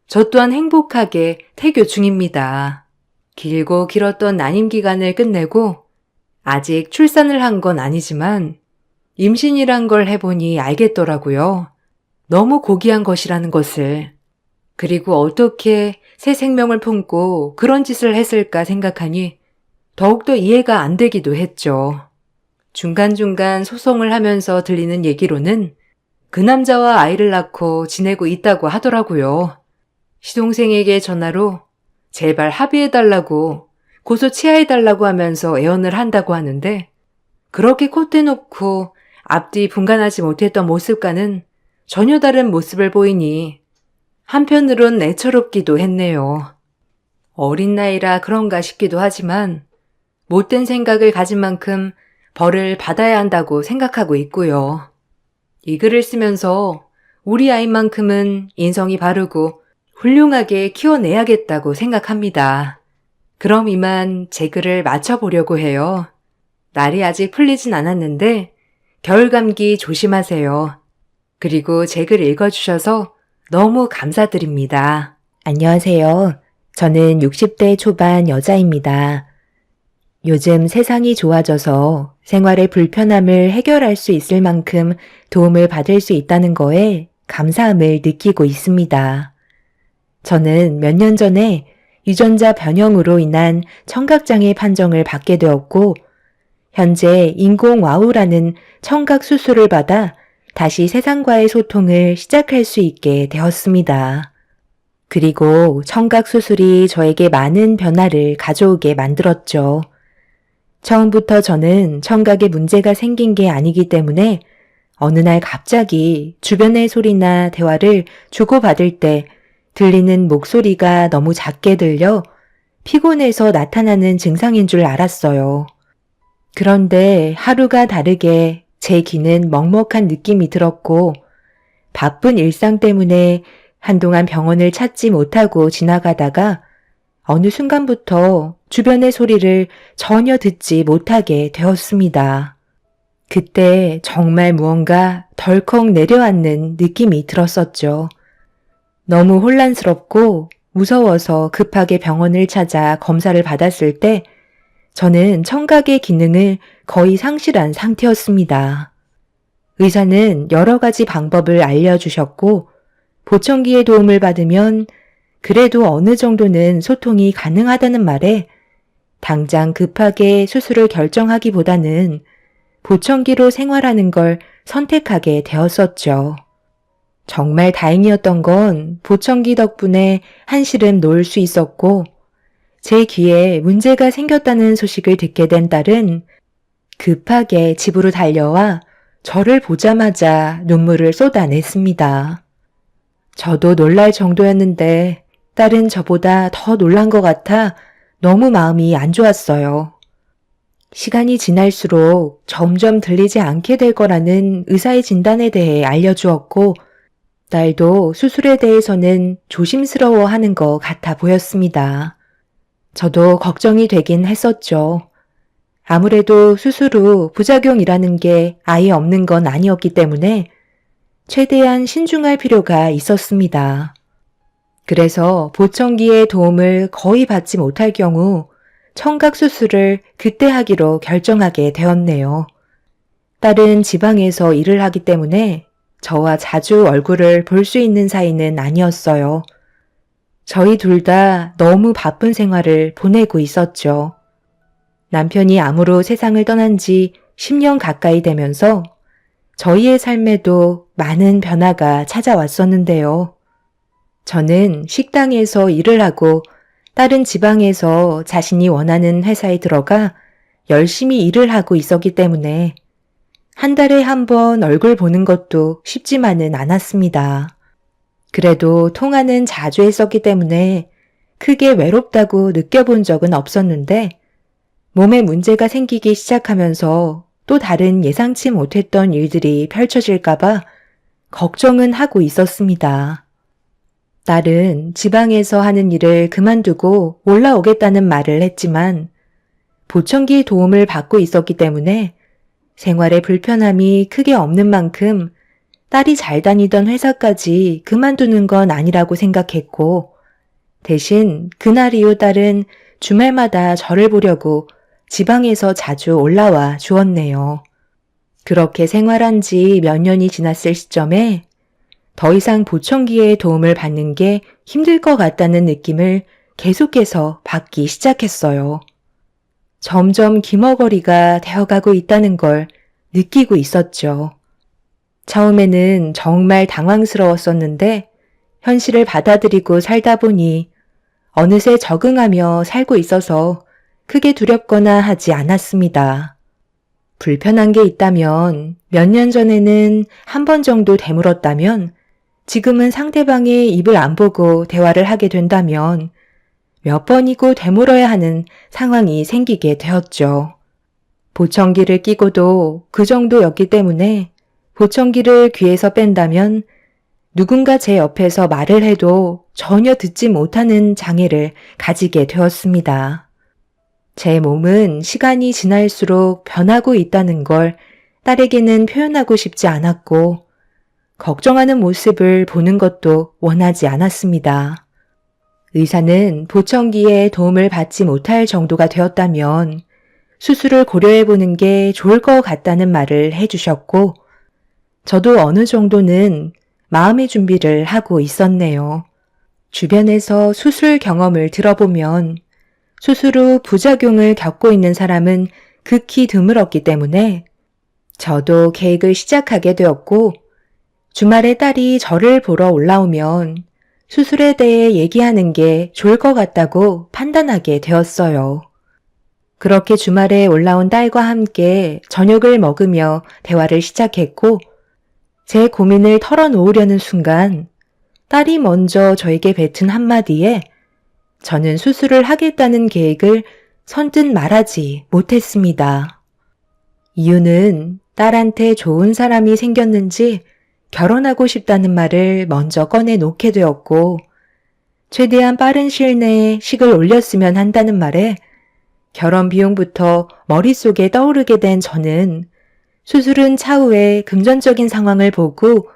저 또한 행복하게 태교 중입니다. 길고 길었던 난임 기간을 끝내고 아직 출산을 한 건 아니지만 임신이란 걸 해보니 알겠더라고요. 너무 고귀한 것이라는 것을. 그리고 어떻게 새 생명을 품고 그런 짓을 했을까 생각하니 더욱더 이해가 안 되기도 했죠. 중간중간 소송을 하면서 들리는 얘기로는 그 남자와 아이를 낳고 지내고 있다고 하더라고요. 시동생에게 전화로 제발 합의해달라고 고소 취하해달라고 하면서 애원을 한다고 하는데 그렇게 콧대 놓고 앞뒤 분간하지 못했던 모습과는 전혀 다른 모습을 보이니 한편으론 애처롭기도 했네요. 어린 나이라 그런가 싶기도 하지만 못된 생각을 가진 만큼 벌을 받아야 한다고 생각하고 있고요. 이 글을 쓰면서 우리 아이만큼은 인성이 바르고 훌륭하게 키워내야겠다고 생각합니다. 그럼 이만 제 글을 마쳐보려고 해요. 날이 아직 풀리진 않았는데 겨울 감기 조심하세요. 그리고 제 글 읽어주셔서 너무 감사드립니다. 안녕하세요. 저는 60대 초반 여자입니다. 요즘 세상이 좋아져서 생활의 불편함을 해결할 수 있을 만큼 도움을 받을 수 있다는 거에 감사함을 느끼고 있습니다. 저는 몇 년 전에 유전자 변형으로 인한 청각장애 판정을 받게 되었고, 현재 인공와우라는 청각 수술을 받아 다시 세상과의 소통을 시작할 수 있게 되었습니다. 그리고 청각 수술이 저에게 많은 변화를 가져오게 만들었죠. 처음부터 저는 청각에 문제가 생긴 게 아니기 때문에 어느 날 갑자기 주변의 소리나 대화를 주고받을 때 들리는 목소리가 너무 작게 들려 피곤해서 나타나는 증상인 줄 알았어요. 그런데 하루가 다르게 제 귀는 먹먹한 느낌이 들었고, 바쁜 일상 때문에 한동안 병원을 찾지 못하고 지나가다가 어느 순간부터 주변의 소리를 전혀 듣지 못하게 되었습니다. 그때 정말 무언가 덜컥 내려앉는 느낌이 들었었죠. 너무 혼란스럽고 무서워서 급하게 병원을 찾아 검사를 받았을 때 저는 청각의 기능을 거의 상실한 상태였습니다. 의사는 여러 가지 방법을 알려주셨고, 보청기의 도움을 받으면 그래도 어느 정도는 소통이 가능하다는 말에 당장 급하게 수술을 결정하기보다는 보청기로 생활하는 걸 선택하게 되었었죠. 정말 다행이었던 건 보청기 덕분에 한시름 놓을 수 있었고, 제 귀에 문제가 생겼다는 소식을 듣게 된 딸은 급하게 집으로 달려와 저를 보자마자 눈물을 쏟아냈습니다. 저도 놀랄 정도였는데 딸은 저보다 더 놀란 것 같아 너무 마음이 안 좋았어요. 시간이 지날수록 점점 들리지 않게 될 거라는 의사의 진단에 대해 알려주었고, 딸도 수술에 대해서는 조심스러워하는 것 같아 보였습니다. 저도 걱정이 되긴 했었죠. 아무래도 수술 후 부작용이라는 게 아예 없는 건 아니었기 때문에 최대한 신중할 필요가 있었습니다. 그래서 보청기의 도움을 거의 받지 못할 경우 청각 수술을 그때 하기로 결정하게 되었네요. 딸은 지방에서 일을 하기 때문에 저와 자주 얼굴을 볼 수 있는 사이는 아니었어요. 저희 둘 다 너무 바쁜 생활을 보내고 있었죠. 남편이 암으로 세상을 떠난 지 10년 가까이 되면서 저희의 삶에도 많은 변화가 찾아왔었는데요. 저는 식당에서 일을 하고 딸은 지방에서 자신이 원하는 회사에 들어가 열심히 일을 하고 있었기 때문에 한 달에 한 번 얼굴 보는 것도 쉽지만은 않았습니다. 그래도 통화는 자주 했었기 때문에 크게 외롭다고 느껴본 적은 없었는데 몸에 문제가 생기기 시작하면서 또 다른 예상치 못했던 일들이 펼쳐질까봐 걱정은 하고 있었습니다. 딸은 지방에서 하는 일을 그만두고 올라오겠다는 말을 했지만 보청기 도움을 받고 있었기 때문에 생활에 불편함이 크게 없는 만큼 딸이 잘 다니던 회사까지 그만두는 건 아니라고 생각했고, 대신 그날 이후 딸은 주말마다 저를 보려고 지방에서 자주 올라와 주었네요. 그렇게 생활한 지 몇 년이 지났을 시점에 더 이상 보청기의 도움을 받는 게 힘들 것 같다는 느낌을 계속해서 받기 시작했어요. 점점 기머거리가 되어가고 있다는 걸 느끼고 있었죠. 처음에는 정말 당황스러웠었는데 현실을 받아들이고 살다 보니 어느새 적응하며 살고 있어서 크게 두렵거나 하지 않았습니다. 불편한 게 있다면 몇 년 전에는 한 번 정도 되물었다면 지금은 상대방의 입을 안 보고 대화를 하게 된다면 몇 번이고 되물어야 하는 상황이 생기게 되었죠. 보청기를 끼고도 그 정도였기 때문에 보청기를 귀에서 뺀다면 누군가 제 옆에서 말을 해도 전혀 듣지 못하는 장애를 가지게 되었습니다. 제 몸은 시간이 지날수록 변하고 있다는 걸 딸에게는 표현하고 싶지 않았고, 걱정하는 모습을 보는 것도 원하지 않았습니다. 의사는 보청기에 도움을 받지 못할 정도가 되었다면 수술을 고려해보는 게 좋을 것 같다는 말을 해주셨고, 저도 어느 정도는 마음의 준비를 하고 있었네요. 주변에서 수술 경험을 들어보면 수술 후 부작용을 겪고 있는 사람은 극히 드물었기 때문에 저도 계획을 시작하게 되었고, 주말에 딸이 저를 보러 올라오면 수술에 대해 얘기하는 게 좋을 것 같다고 판단하게 되었어요. 그렇게 주말에 올라온 딸과 함께 저녁을 먹으며 대화를 시작했고, 제 고민을 털어놓으려는 순간 딸이 먼저 저에게 뱉은 한마디에 저는 수술을 하겠다는 계획을 선뜻 말하지 못했습니다. 이유는 딸한테 좋은 사람이 생겼는지 결혼하고 싶다는 말을 먼저 꺼내놓게 되었고, 최대한 빠른 시일 내에 식을 올렸으면 한다는 말에 결혼 비용부터 머릿속에 떠오르게 된 저는 수술은 차후에 금전적인 상황을 보고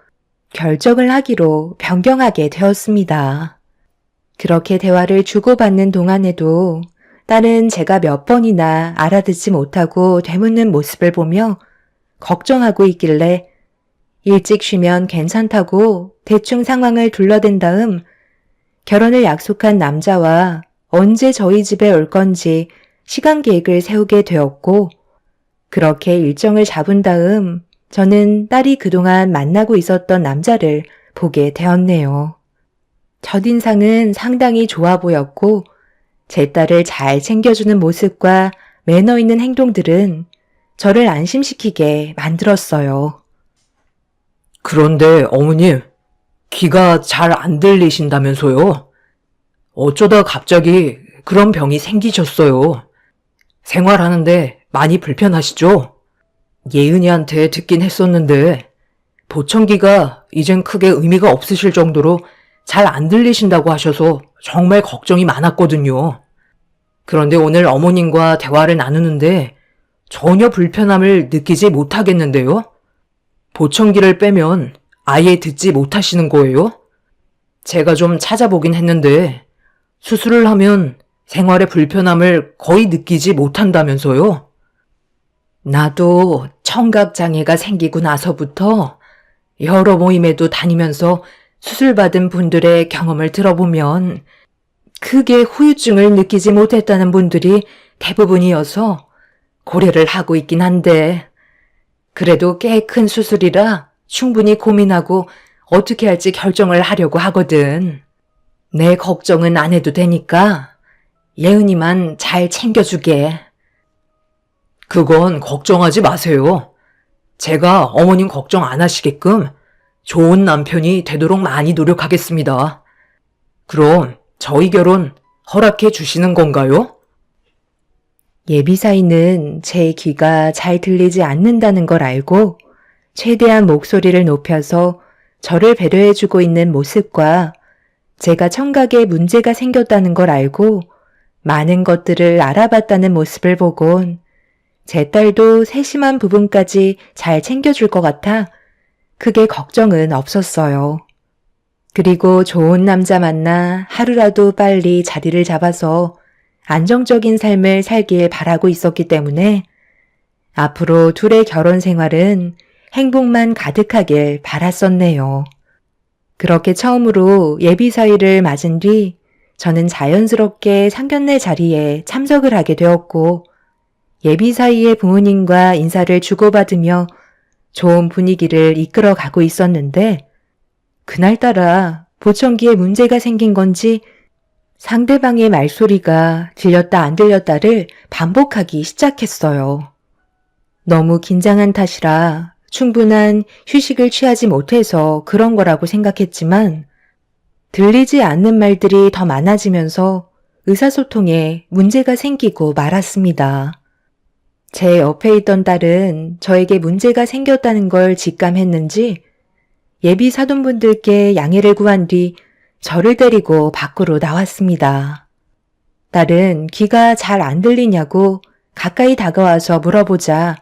결정을 하기로 변경하게 되었습니다. 그렇게 대화를 주고받는 동안에도 딸은 제가 몇 번이나 알아듣지 못하고 되묻는 모습을 보며 걱정하고 있길래 일찍 쉬면 괜찮다고 대충 상황을 둘러댄 다음 결혼을 약속한 남자와 언제 저희 집에 올 건지 시간 계획을 세우게 되었고, 그렇게 일정을 잡은 다음 저는 딸이 그동안 만나고 있었던 남자를 보게 되었네요. 첫인상은 상당히 좋아 보였고, 제 딸을 잘 챙겨주는 모습과 매너 있는 행동들은 저를 안심시키게 만들었어요. 그런데 어머님, 귀가 잘 안 들리신다면서요? 어쩌다 갑자기 그런 병이 생기셨어요? 생활하는데 많이 불편하시죠? 예은이한테 듣긴 했었는데 보청기가 이젠 크게 의미가 없으실 정도로 잘 안 들리신다고 하셔서 정말 걱정이 많았거든요. 그런데 오늘 어머님과 대화를 나누는데 전혀 불편함을 느끼지 못하겠는데요? 보청기를 빼면 아예 듣지 못하시는 거예요? 제가 좀 찾아보긴 했는데 수술을 하면 생활의 불편함을 거의 느끼지 못한다면서요? 나도 청각장애가 생기고 나서부터 여러 모임에도 다니면서 수술받은 분들의 경험을 들어보면 크게 후유증을 느끼지 못했다는 분들이 대부분이어서 고려를 하고 있긴 한데, 그래도 꽤 큰 수술이라 충분히 고민하고 어떻게 할지 결정을 하려고 하거든. 내 걱정은 안 해도 되니까 예은이만 잘 챙겨주게. 그건 걱정하지 마세요. 제가 어머님 걱정 안 하시게끔 좋은 남편이 되도록 많이 노력하겠습니다. 그럼 저희 결혼 허락해 주시는 건가요? 예비사이는 제 귀가 잘 들리지 않는다는 걸 알고 최대한 목소리를 높여서 저를 배려해주고 있는 모습과 제가 청각에 문제가 생겼다는 걸 알고 많은 것들을 알아봤다는 모습을 보곤 제 딸도 세심한 부분까지 잘 챙겨줄 것 같아 크게 걱정은 없었어요. 그리고 좋은 남자 만나 하루라도 빨리 자리를 잡아서 안정적인 삶을 살길 바라고 있었기 때문에 앞으로 둘의 결혼 생활은 행복만 가득하길 바랐었네요. 그렇게 처음으로 예비사위를 맞은 뒤 저는 자연스럽게 상견례 자리에 참석을 하게 되었고, 예비사위의 부모님과 인사를 주고받으며 좋은 분위기를 이끌어 가고 있었는데, 그날따라 보청기에 문제가 생긴 건지 상대방의 말소리가 들렸다 안 들렸다를 반복하기 시작했어요. 너무 긴장한 탓이라 충분한 휴식을 취하지 못해서 그런 거라고 생각했지만 들리지 않는 말들이 더 많아지면서 의사소통에 문제가 생기고 말았습니다. 제 옆에 있던 딸은 저에게 문제가 생겼다는 걸 직감했는지 예비 사돈분들께 양해를 구한 뒤 저를 데리고 밖으로 나왔습니다. 딸은 귀가 잘 안 들리냐고 가까이 다가와서 물어보자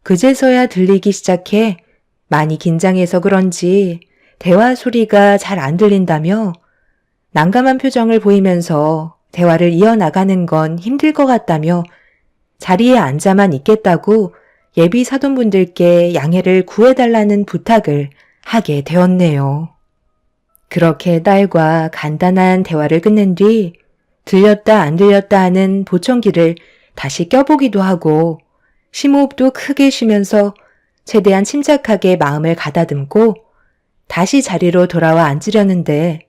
그제서야 들리기 시작해 많이 긴장해서 그런지 대화 소리가 잘 안 들린다며 난감한 표정을 보이면서 대화를 이어나가는 건 힘들 것 같다며 자리에 앉아만 있겠다고 예비 사돈분들께 양해를 구해달라는 부탁을 하게 되었네요. 그렇게 딸과 간단한 대화를 끝낸 뒤 들렸다 안 들렸다 하는 보청기를 다시 껴보기도 하고 심호흡도 크게 쉬면서 최대한 침착하게 마음을 가다듬고 다시 자리로 돌아와 앉으려는데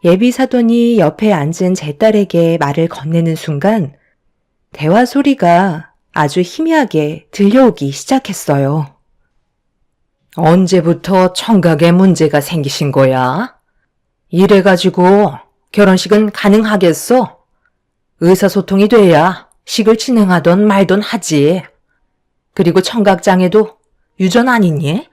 예비 사돈이 옆에 앉은 제 딸에게 말을 건네는 순간 대화 소리가 아주 희미하게 들려오기 시작했어요. 언제부터 청각에 문제가 생기신 거야? 이래가지고 결혼식은 가능하겠어? 의사소통이 돼야 식을 진행하던 말던 하지. 그리고 청각장애도 유전 아니니?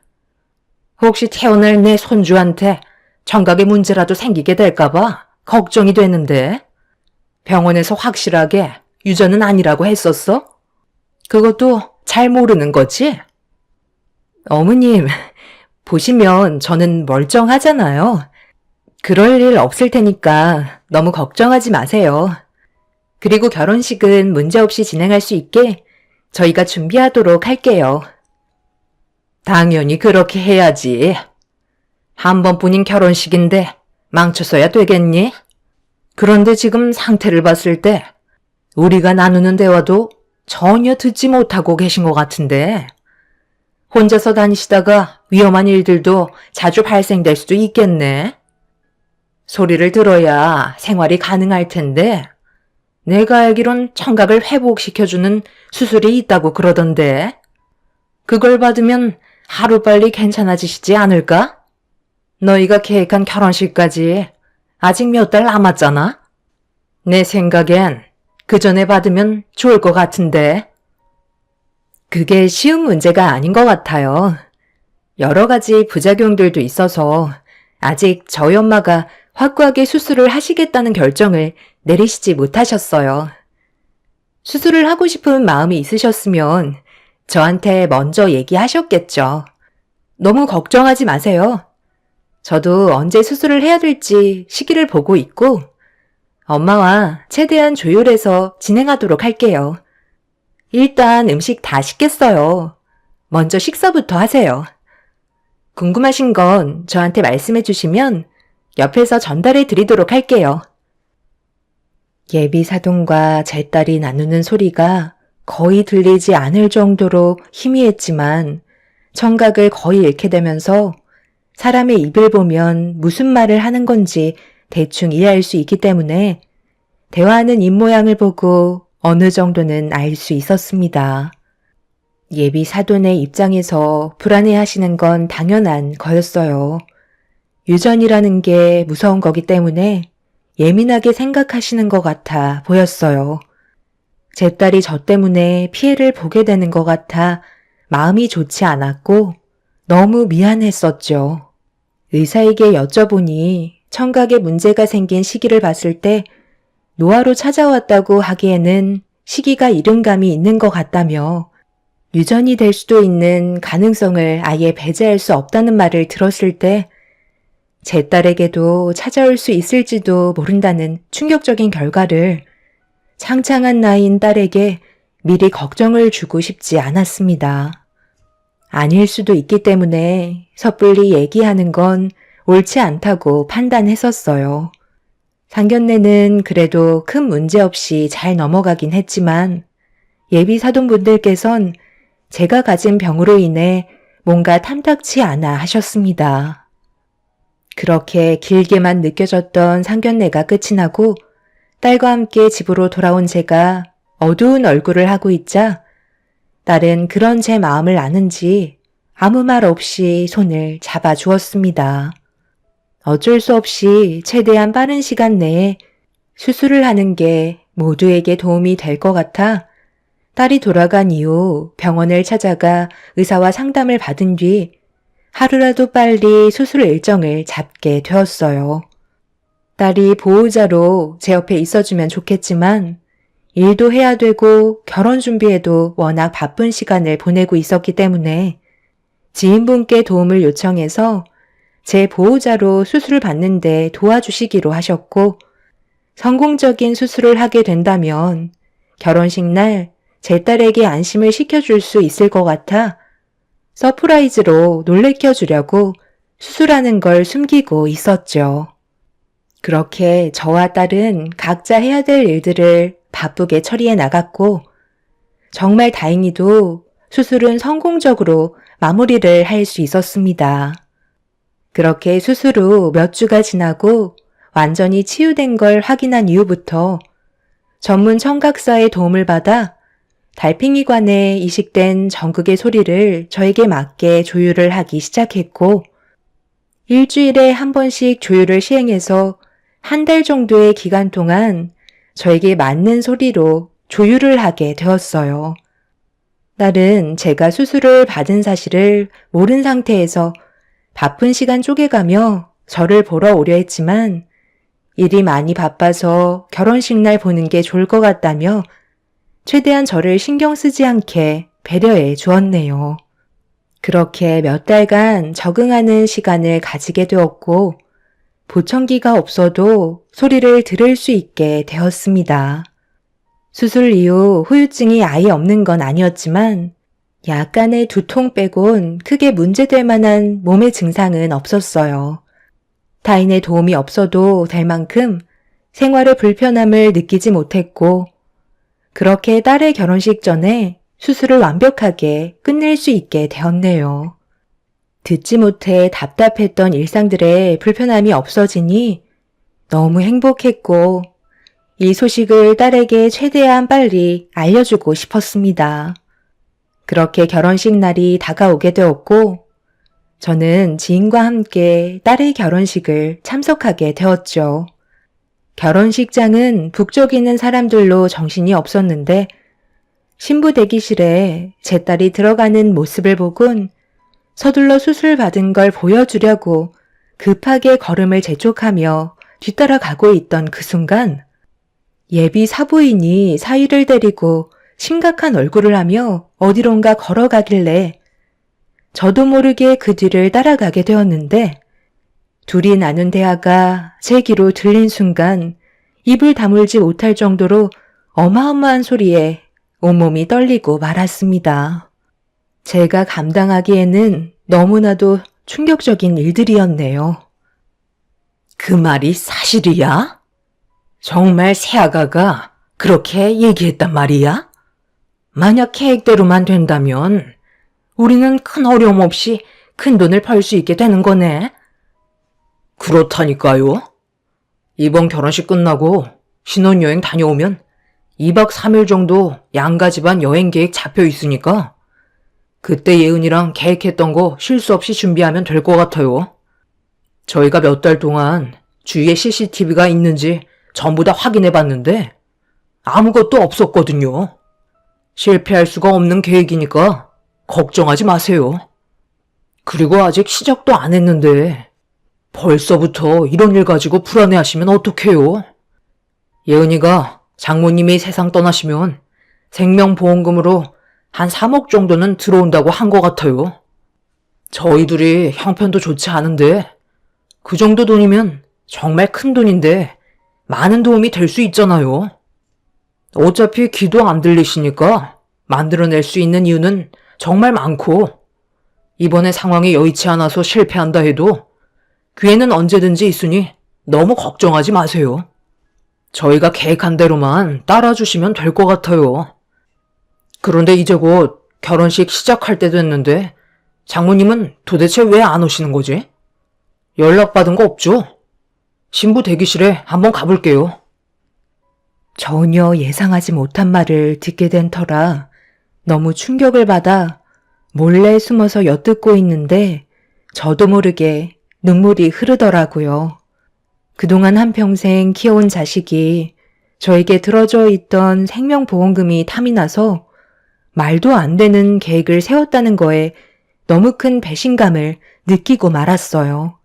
혹시 태어날 내 손주한테 청각에 문제라도 생기게 될까봐 걱정이 되는데 병원에서 확실하게 유전은 아니라고 했었어? 그것도 잘 모르는 거지? 어머님, 보시면 저는 멀쩡하잖아요. 그럴 일 없을 테니까 너무 걱정하지 마세요. 그리고 결혼식은 문제없이 진행할 수 있게 저희가 준비하도록 할게요. 당연히 그렇게 해야지. 한 번뿐인 결혼식인데 망쳐서야 되겠니? 그런데 지금 상태를 봤을 때 우리가 나누는 대화도 전혀 듣지 못하고 계신 것 같은데 혼자서 다니시다가 위험한 일들도 자주 발생될 수도 있겠네. 소리를 들어야 생활이 가능할 텐데 내가 알기론 청각을 회복시켜주는 수술이 있다고 그러던데 그걸 받으면 하루빨리 괜찮아지시지 않을까? 너희가 계획한 결혼식까지 아직 몇 달 남았잖아? 내 생각엔 그 전에 받으면 좋을 것 같은데. 그게 쉬운 문제가 아닌 것 같아요. 여러 가지 부작용들도 있어서 아직 저희 엄마가 확고하게 수술을 하시겠다는 결정을 내리시지 못하셨어요. 수술을 하고 싶은 마음이 있으셨으면 저한테 먼저 얘기하셨겠죠. 너무 걱정하지 마세요. 저도 언제 수술을 해야 될지 시기를 보고 있고 엄마와 최대한 조율해서 진행하도록 할게요. 일단 음식 다 식겠어요. 먼저 식사부터 하세요. 궁금하신 건 저한테 말씀해 주시면 옆에서 전달해 드리도록 할게요. 예비 사돈과 제 딸이 나누는 소리가 거의 들리지 않을 정도로 희미했지만 청각을 거의 잃게 되면서 사람의 입을 보면 무슨 말을 하는 건지 대충 이해할 수 있기 때문에 대화하는 입모양을 보고 어느 정도는 알 수 있었습니다. 예비 사돈의 입장에서 불안해하시는 건 당연한 거였어요. 유전이라는 게 무서운 거기 때문에 예민하게 생각하시는 것 같아 보였어요. 제 딸이 저 때문에 피해를 보게 되는 것 같아 마음이 좋지 않았고 너무 미안했었죠. 의사에게 여쭤보니 청각에 문제가 생긴 시기를 봤을 때 노화로 찾아왔다고 하기에는 시기가 이른 감이 있는 것 같다며 유전이 될 수도 있는 가능성을 아예 배제할 수 없다는 말을 들었을 때 제 딸에게도 찾아올 수 있을지도 모른다는 충격적인 결과를 창창한 나이인 딸에게 미리 걱정을 주고 싶지 않았습니다. 아닐 수도 있기 때문에 섣불리 얘기하는 건 옳지 않다고 판단했었어요. 상견례는 그래도 큰 문제 없이 잘 넘어가긴 했지만 예비 사돈분들께선 제가 가진 병으로 인해 뭔가 탐탁치 않아 하셨습니다. 그렇게 길게만 느껴졌던 상견례가 끝이 나고 딸과 함께 집으로 돌아온 제가 어두운 얼굴을 하고 있자 딸은 그런 제 마음을 아는지 아무 말 없이 손을 잡아주었습니다. 어쩔 수 없이 최대한 빠른 시간 내에 수술을 하는 게 모두에게 도움이 될 것 같아 딸이 돌아간 이후 병원을 찾아가 의사와 상담을 받은 뒤 하루라도 빨리 수술 일정을 잡게 되었어요. 딸이 보호자로 제 옆에 있어주면 좋겠지만 일도 해야 되고 결혼 준비에도 워낙 바쁜 시간을 보내고 있었기 때문에 지인분께 도움을 요청해서 제 보호자로 수술을 받는데 도와주시기로 하셨고, 성공적인 수술을 하게 된다면 결혼식 날 제 딸에게 안심을 시켜줄 수 있을 것 같아 서프라이즈로 놀래켜 주려고 수술하는 걸 숨기고 있었죠. 그렇게 저와 딸은 각자 해야 될 일들을 바쁘게 처리해 나갔고, 정말 다행히도 수술은 성공적으로 마무리를 할 수 있었습니다. 그렇게 수술 후 몇 주가 지나고 완전히 치유된 걸 확인한 이후부터 전문 청각사의 도움을 받아 달팽이관에 이식된 전극의 소리를 저에게 맞게 조율을 하기 시작했고, 일주일에 한 번씩 조율을 시행해서 한 달 정도의 기간 동안 저에게 맞는 소리로 조율을 하게 되었어요. 딸은 제가 수술을 받은 사실을 모른 상태에서 바쁜 시간 쪼개가며 저를 보러 오려 했지만 일이 많이 바빠서 결혼식 날 보는 게 좋을 것 같다며 최대한 저를 신경 쓰지 않게 배려해 주었네요. 그렇게 몇 달간 적응하는 시간을 가지게 되었고, 보청기가 없어도 소리를 들을 수 있게 되었습니다. 수술 이후 후유증이 아예 없는 건 아니었지만 약간의 두통 빼곤 크게 문제될 만한 몸의 증상은 없었어요. 타인의 도움이 없어도 될 만큼 생활의 불편함을 느끼지 못했고, 그렇게 딸의 결혼식 전에 수술을 완벽하게 끝낼 수 있게 되었네요. 듣지 못해 답답했던 일상들의 불편함이 없어지니 너무 행복했고, 이 소식을 딸에게 최대한 빨리 알려주고 싶었습니다. 그렇게 결혼식 날이 다가오게 되었고, 저는 지인과 함께 딸의 결혼식을 참석하게 되었죠. 결혼식장은 북적이는 사람들로 정신이 없었는데 신부 대기실에 제 딸이 들어가는 모습을 보곤 서둘러 수술 받은 걸 보여주려고 급하게 걸음을 재촉하며 뒤따라가고 있던 그 순간 예비 사부인이 사위를 데리고 심각한 얼굴을 하며 어디론가 걸어가길래 저도 모르게 그 뒤를 따라가게 되었는데 둘이 나눈 대화가 제 귀로 들린 순간 입을 다물지 못할 정도로 어마어마한 소리에 온몸이 떨리고 말았습니다. 제가 감당하기에는 너무나도 충격적인 일들이었네요. 그 말이 사실이야? 정말 새아가가 그렇게 얘기했단 말이야? 만약 계획대로만 된다면 우리는 큰 어려움 없이 큰 돈을 벌 수 있게 되는 거네. 그렇다니까요. 이번 결혼식 끝나고 신혼여행 다녀오면 2박 3일 정도 양가 집안 여행 계획 잡혀 있으니까 그때 예은이랑 계획했던 거 실수 없이 준비하면 될 것 같아요. 저희가 몇 달 동안 주위에 CCTV가 있는지 전부 다 확인해 봤는데 아무것도 없었거든요. 실패할 수가 없는 계획이니까 걱정하지 마세요. 그리고 아직 시작도 안 했는데 벌써부터 이런 일 가지고 불안해하시면 어떡해요? 예은이가 장모님이 세상 떠나시면 생명보험금으로 한 3억 정도는 들어온다고 한 것 같아요. 저희 둘이 형편도 좋지 않은데 그 정도 돈이면 정말 큰 돈인데 많은 도움이 될 수 있잖아요. 어차피 귀도 안 들리시니까 만들어낼 수 있는 이유는 정말 많고 이번에 상황이 여의치 않아서 실패한다 해도 기회는 언제든지 있으니 너무 걱정하지 마세요. 저희가 계획한 대로만 따라주시면 될 것 같아요. 그런데 이제 곧 결혼식 시작할 때 됐는데 장모님은 도대체 왜 안 오시는 거지? 연락받은 거 없죠? 신부 대기실에 한번 가볼게요. 전혀 예상하지 못한 말을 듣게 된 터라 너무 충격을 받아 몰래 숨어서 엿듣고 있는데 저도 모르게 눈물이 흐르더라고요. 그동안 한평생 키워온 자식이 저에게 들어져 있던 생명보험금이 탐이 나서 말도 안 되는 계획을 세웠다는 거에 너무 큰 배신감을 느끼고 말았어요.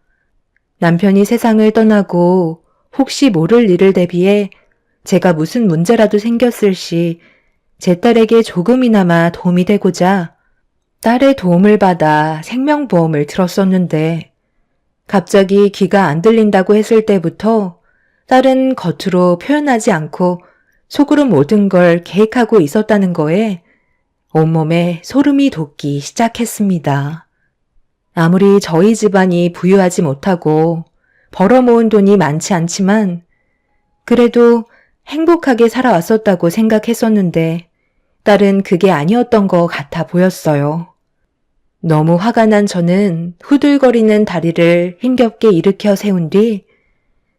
남편이 세상을 떠나고 혹시 모를 일을 대비해 제가 무슨 문제라도 생겼을 시 제 딸에게 조금이나마 도움이 되고자 딸의 도움을 받아 생명보험을 들었었는데 갑자기 귀가 안 들린다고 했을 때부터 딸은 겉으로 표현하지 않고 속으로 모든 걸 계획하고 있었다는 거에 온몸에 소름이 돋기 시작했습니다. 아무리 저희 집안이 부유하지 못하고 벌어모은 돈이 많지 않지만 그래도 행복하게 살아왔었다고 생각했었는데 딸은 그게 아니었던 것 같아 보였어요. 너무 화가 난 저는 후들거리는 다리를 힘겹게 일으켜 세운 뒤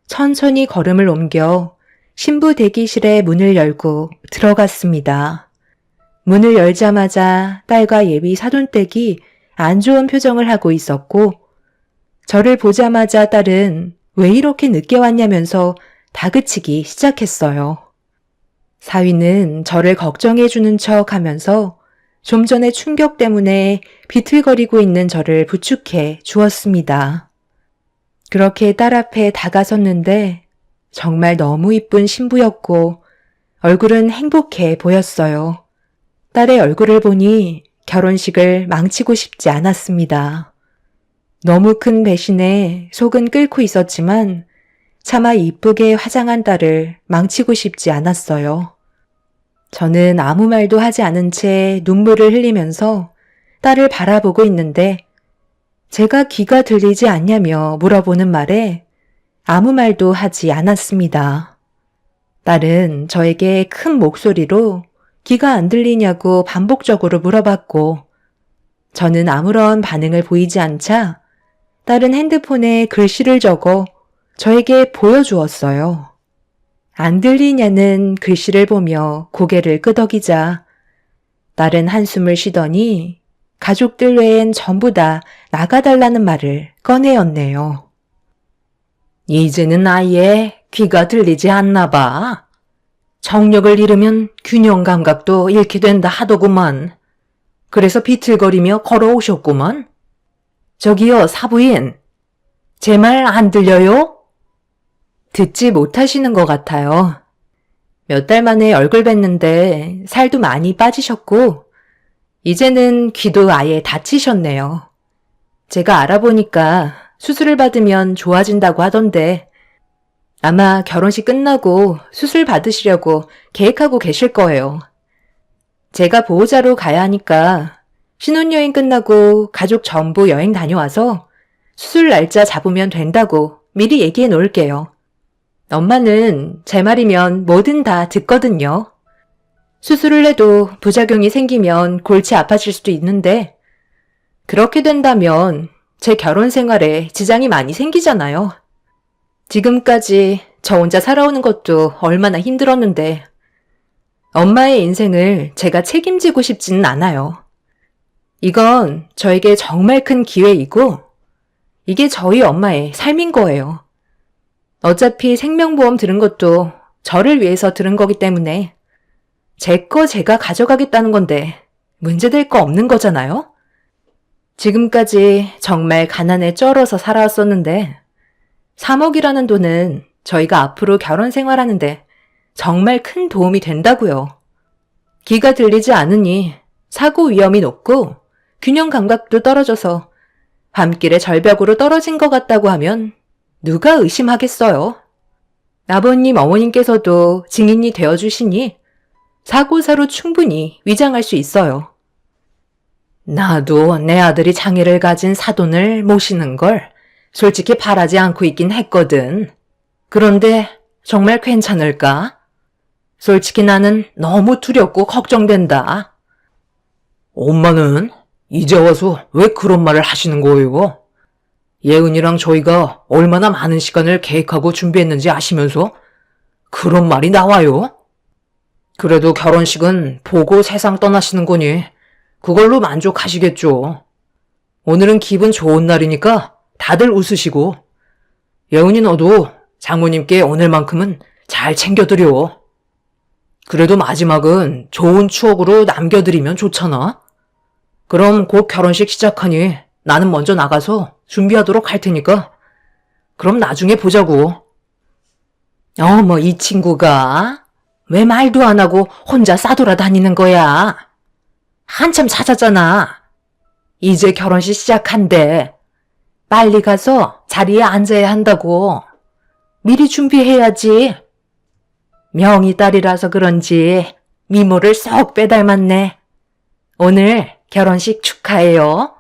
천천히 걸음을 옮겨 신부 대기실의 문을 열고 들어갔습니다. 문을 열자마자 딸과 예비 사돈댁이 안 좋은 표정을 하고 있었고 저를 보자마자 딸은 왜 이렇게 늦게 왔냐면서 다그치기 시작했어요. 사위는 저를 걱정해주는 척 하면서 좀 전에 충격 때문에 비틀거리고 있는 저를 부축해 주었습니다. 그렇게 딸 앞에 다가섰는데 정말 너무 이쁜 신부였고 얼굴은 행복해 보였어요. 딸의 얼굴을 보니 결혼식을 망치고 싶지 않았습니다. 너무 큰 배신에 속은 끓고 있었지만 차마 이쁘게 화장한 딸을 망치고 싶지 않았어요. 저는 아무 말도 하지 않은 채 눈물을 흘리면서 딸을 바라보고 있는데 제가 귀가 들리지 않냐며 물어보는 말에 아무 말도 하지 않았습니다. 딸은 저에게 큰 목소리로 귀가 안 들리냐고 반복적으로 물어봤고 저는 아무런 반응을 보이지 않자 딸은 핸드폰에 글씨를 적어 저에게 보여주었어요. 안 들리냐는 글씨를 보며 고개를 끄덕이자 딸은 한숨을 쉬더니 가족들 외엔 전부 다 나가달라는 말을 꺼내었네요. 이제는 아예 귀가 들리지 않나 봐. 정력을 잃으면 균형 감각도 잃게 된다 하더구만. 그래서 비틀거리며 걸어오셨구만. 저기요, 사부인. 제 말 안 들려요? 듣지 못하시는 것 같아요. 몇 달 만에 얼굴 뵀는데 살도 많이 빠지셨고 이제는 귀도 아예 다치셨네요. 제가 알아보니까 수술을 받으면 좋아진다고 하던데 아마 결혼식 끝나고 수술 받으시려고 계획하고 계실 거예요. 제가 보호자로 가야 하니까 신혼여행 끝나고 가족 전부 여행 다녀와서 수술 날짜 잡으면 된다고 미리 얘기해 놓을게요. 엄마는 제 말이면 뭐든 다 듣거든요. 수술을 해도 부작용이 생기면 골치 아파질 수도 있는데 그렇게 된다면 제 결혼 생활에 지장이 많이 생기잖아요. 지금까지 저 혼자 살아오는 것도 얼마나 힘들었는데 엄마의 인생을 제가 책임지고 싶지는 않아요. 이건 저에게 정말 큰 기회이고 이게 저희 엄마의 삶인 거예요. 어차피 생명보험 들은 것도 저를 위해서 들은 거기 때문에 제 거 제가 가져가겠다는 건데 문제될 거 없는 거잖아요? 지금까지 정말 가난에 쩔어서 살아왔었는데 3억이라는 돈은 저희가 앞으로 결혼 생활하는데 정말 큰 도움이 된다고요. 귀가 들리지 않으니 사고 위험이 높고 균형 감각도 떨어져서 밤길에 절벽으로 떨어진 것 같다고 하면 누가 의심하겠어요? 아버님, 어머님께서도 증인이 되어주시니 사고사로 충분히 위장할 수 있어요. 나도 내 아들이 장애를 가진 사돈을 모시는 걸 솔직히 바라지 않고 있긴 했거든. 그런데 정말 괜찮을까? 솔직히 나는 너무 두렵고 걱정된다. 엄마는 이제 와서 왜 그런 말을 하시는 거예요? 예은이랑 저희가 얼마나 많은 시간을 계획하고 준비했는지 아시면서 그런 말이 나와요? 그래도 결혼식은 보고 세상 떠나시는 거니 그걸로 만족하시겠죠. 오늘은 기분 좋은 날이니까 다들 웃으시고 예은이 너도 장모님께 오늘만큼은 잘 챙겨드려. 그래도 마지막은 좋은 추억으로 남겨드리면 좋잖아. 그럼 곧 결혼식 시작하니 나는 먼저 나가서 준비하도록 할 테니까. 그럼 나중에 보자고. 어머, 이 친구가 왜 말도 안 하고 혼자 싸돌아다니는 거야? 한참 찾았잖아. 이제 결혼식 시작한대. 빨리 가서 자리에 앉아야 한다고. 미리 준비해야지. 명희 딸이라서 그런지 미모를 쏙 빼닮았네. 오늘 결혼식 축하해요.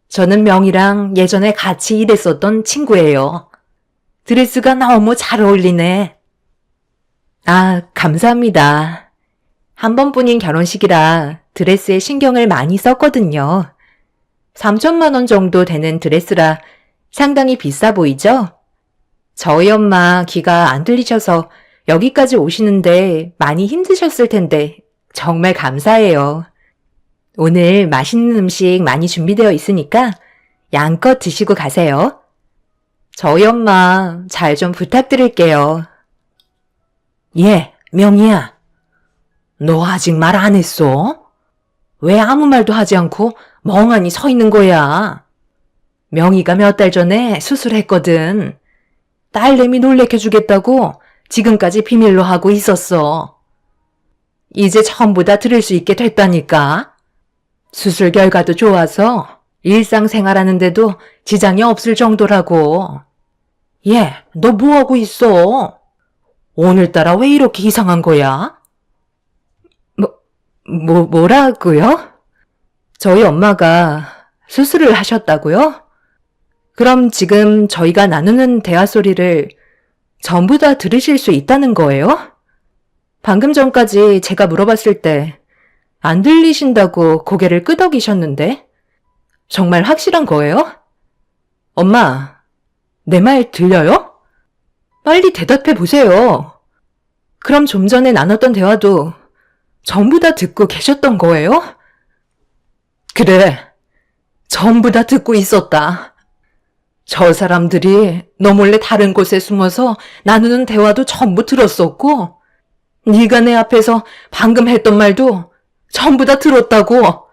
저는 명희랑 예전에 같이 일했었던 친구예요. 드레스가 너무 잘 어울리네. 아, 감사합니다. 한 번뿐인 결혼식이라 드레스에 신경을 많이 썼거든요. 3천만 원 정도 되는 드레스라 상당히 비싸 보이죠? 저희 엄마 귀가 안 들리셔서 여기까지 오시는데 많이 힘드셨을 텐데 정말 감사해요. 오늘 맛있는 음식 많이 준비되어 있으니까 양껏 드시고 가세요. 저희 엄마 잘 좀 부탁드릴게요. 예, 명희야. 너 아직 말 안 했어? 왜 아무 말도 하지 않고 멍하니 서 있는 거야? 명희가 몇 달 전에 수술했거든. 딸내미 놀래켜주겠다고 지금까지 비밀로 하고 있었어. 이제 전부 다 들을 수 있게 됐다니까. 수술 결과도 좋아서 일상생활하는데도 지장이 없을 정도라고. 얘, 너 뭐하고 있어? 오늘따라 왜 이렇게 이상한 거야? 뭐라고요? 저희 엄마가 수술을 하셨다고요? 그럼 지금 저희가 나누는 대화 소리를 전부 다 들으실 수 있다는 거예요? 방금 전까지 제가 물어봤을 때 안 들리신다고 고개를 끄덕이셨는데? 정말 확실한 거예요? 엄마, 내 말 들려요? 빨리 대답해 보세요. 그럼 좀 전에 나눴던 대화도 전부 다 듣고 계셨던 거예요? 그래, 전부 다 듣고 있었다. 저 사람들이 너 몰래 다른 곳에 숨어서 나누는 대화도 전부 들었었고, 네가 내 앞에서 방금 했던 말도 전부 다 들었다고.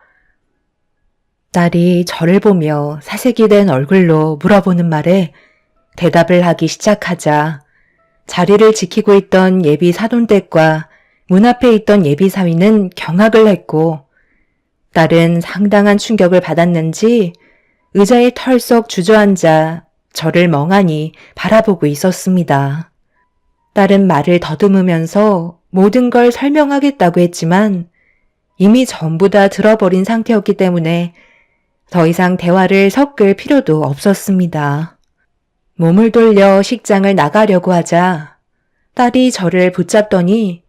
딸이 저를 보며 사색이 된 얼굴로 물어보는 말에 대답을 하기 시작하자 자리를 지키고 있던 예비 사돈댁과 문 앞에 있던 예비 사위는 경악을 했고 딸은 상당한 충격을 받았는지 의자에 털썩 주저앉아 저를 멍하니 바라보고 있었습니다. 딸은 말을 더듬으면서 모든 걸 설명하겠다고 했지만 이미 전부 다 들어버린 상태였기 때문에 더 이상 대화를 섞을 필요도 없었습니다. 몸을 돌려 식장을 나가려고 하자 딸이 저를 붙잡더니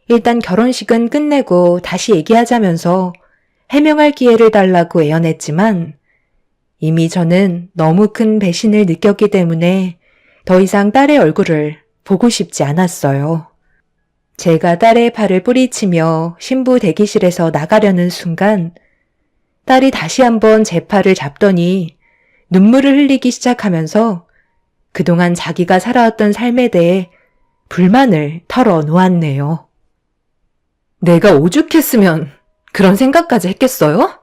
일단 결혼식은 끝내고 다시 얘기하자면서 해명할 기회를 달라고 애원했지만 이미 저는 너무 큰 배신을 느꼈기 때문에 더 이상 딸의 얼굴을 보고 싶지 않았어요. 제가 딸의 팔을 뿌리치며 신부 대기실에서 나가려는 순간 딸이 다시 한번 제 팔을 잡더니 눈물을 흘리기 시작하면서 그동안 자기가 살아왔던 삶에 대해 불만을 털어놓았네요. 내가 오죽했으면 그런 생각까지 했겠어요?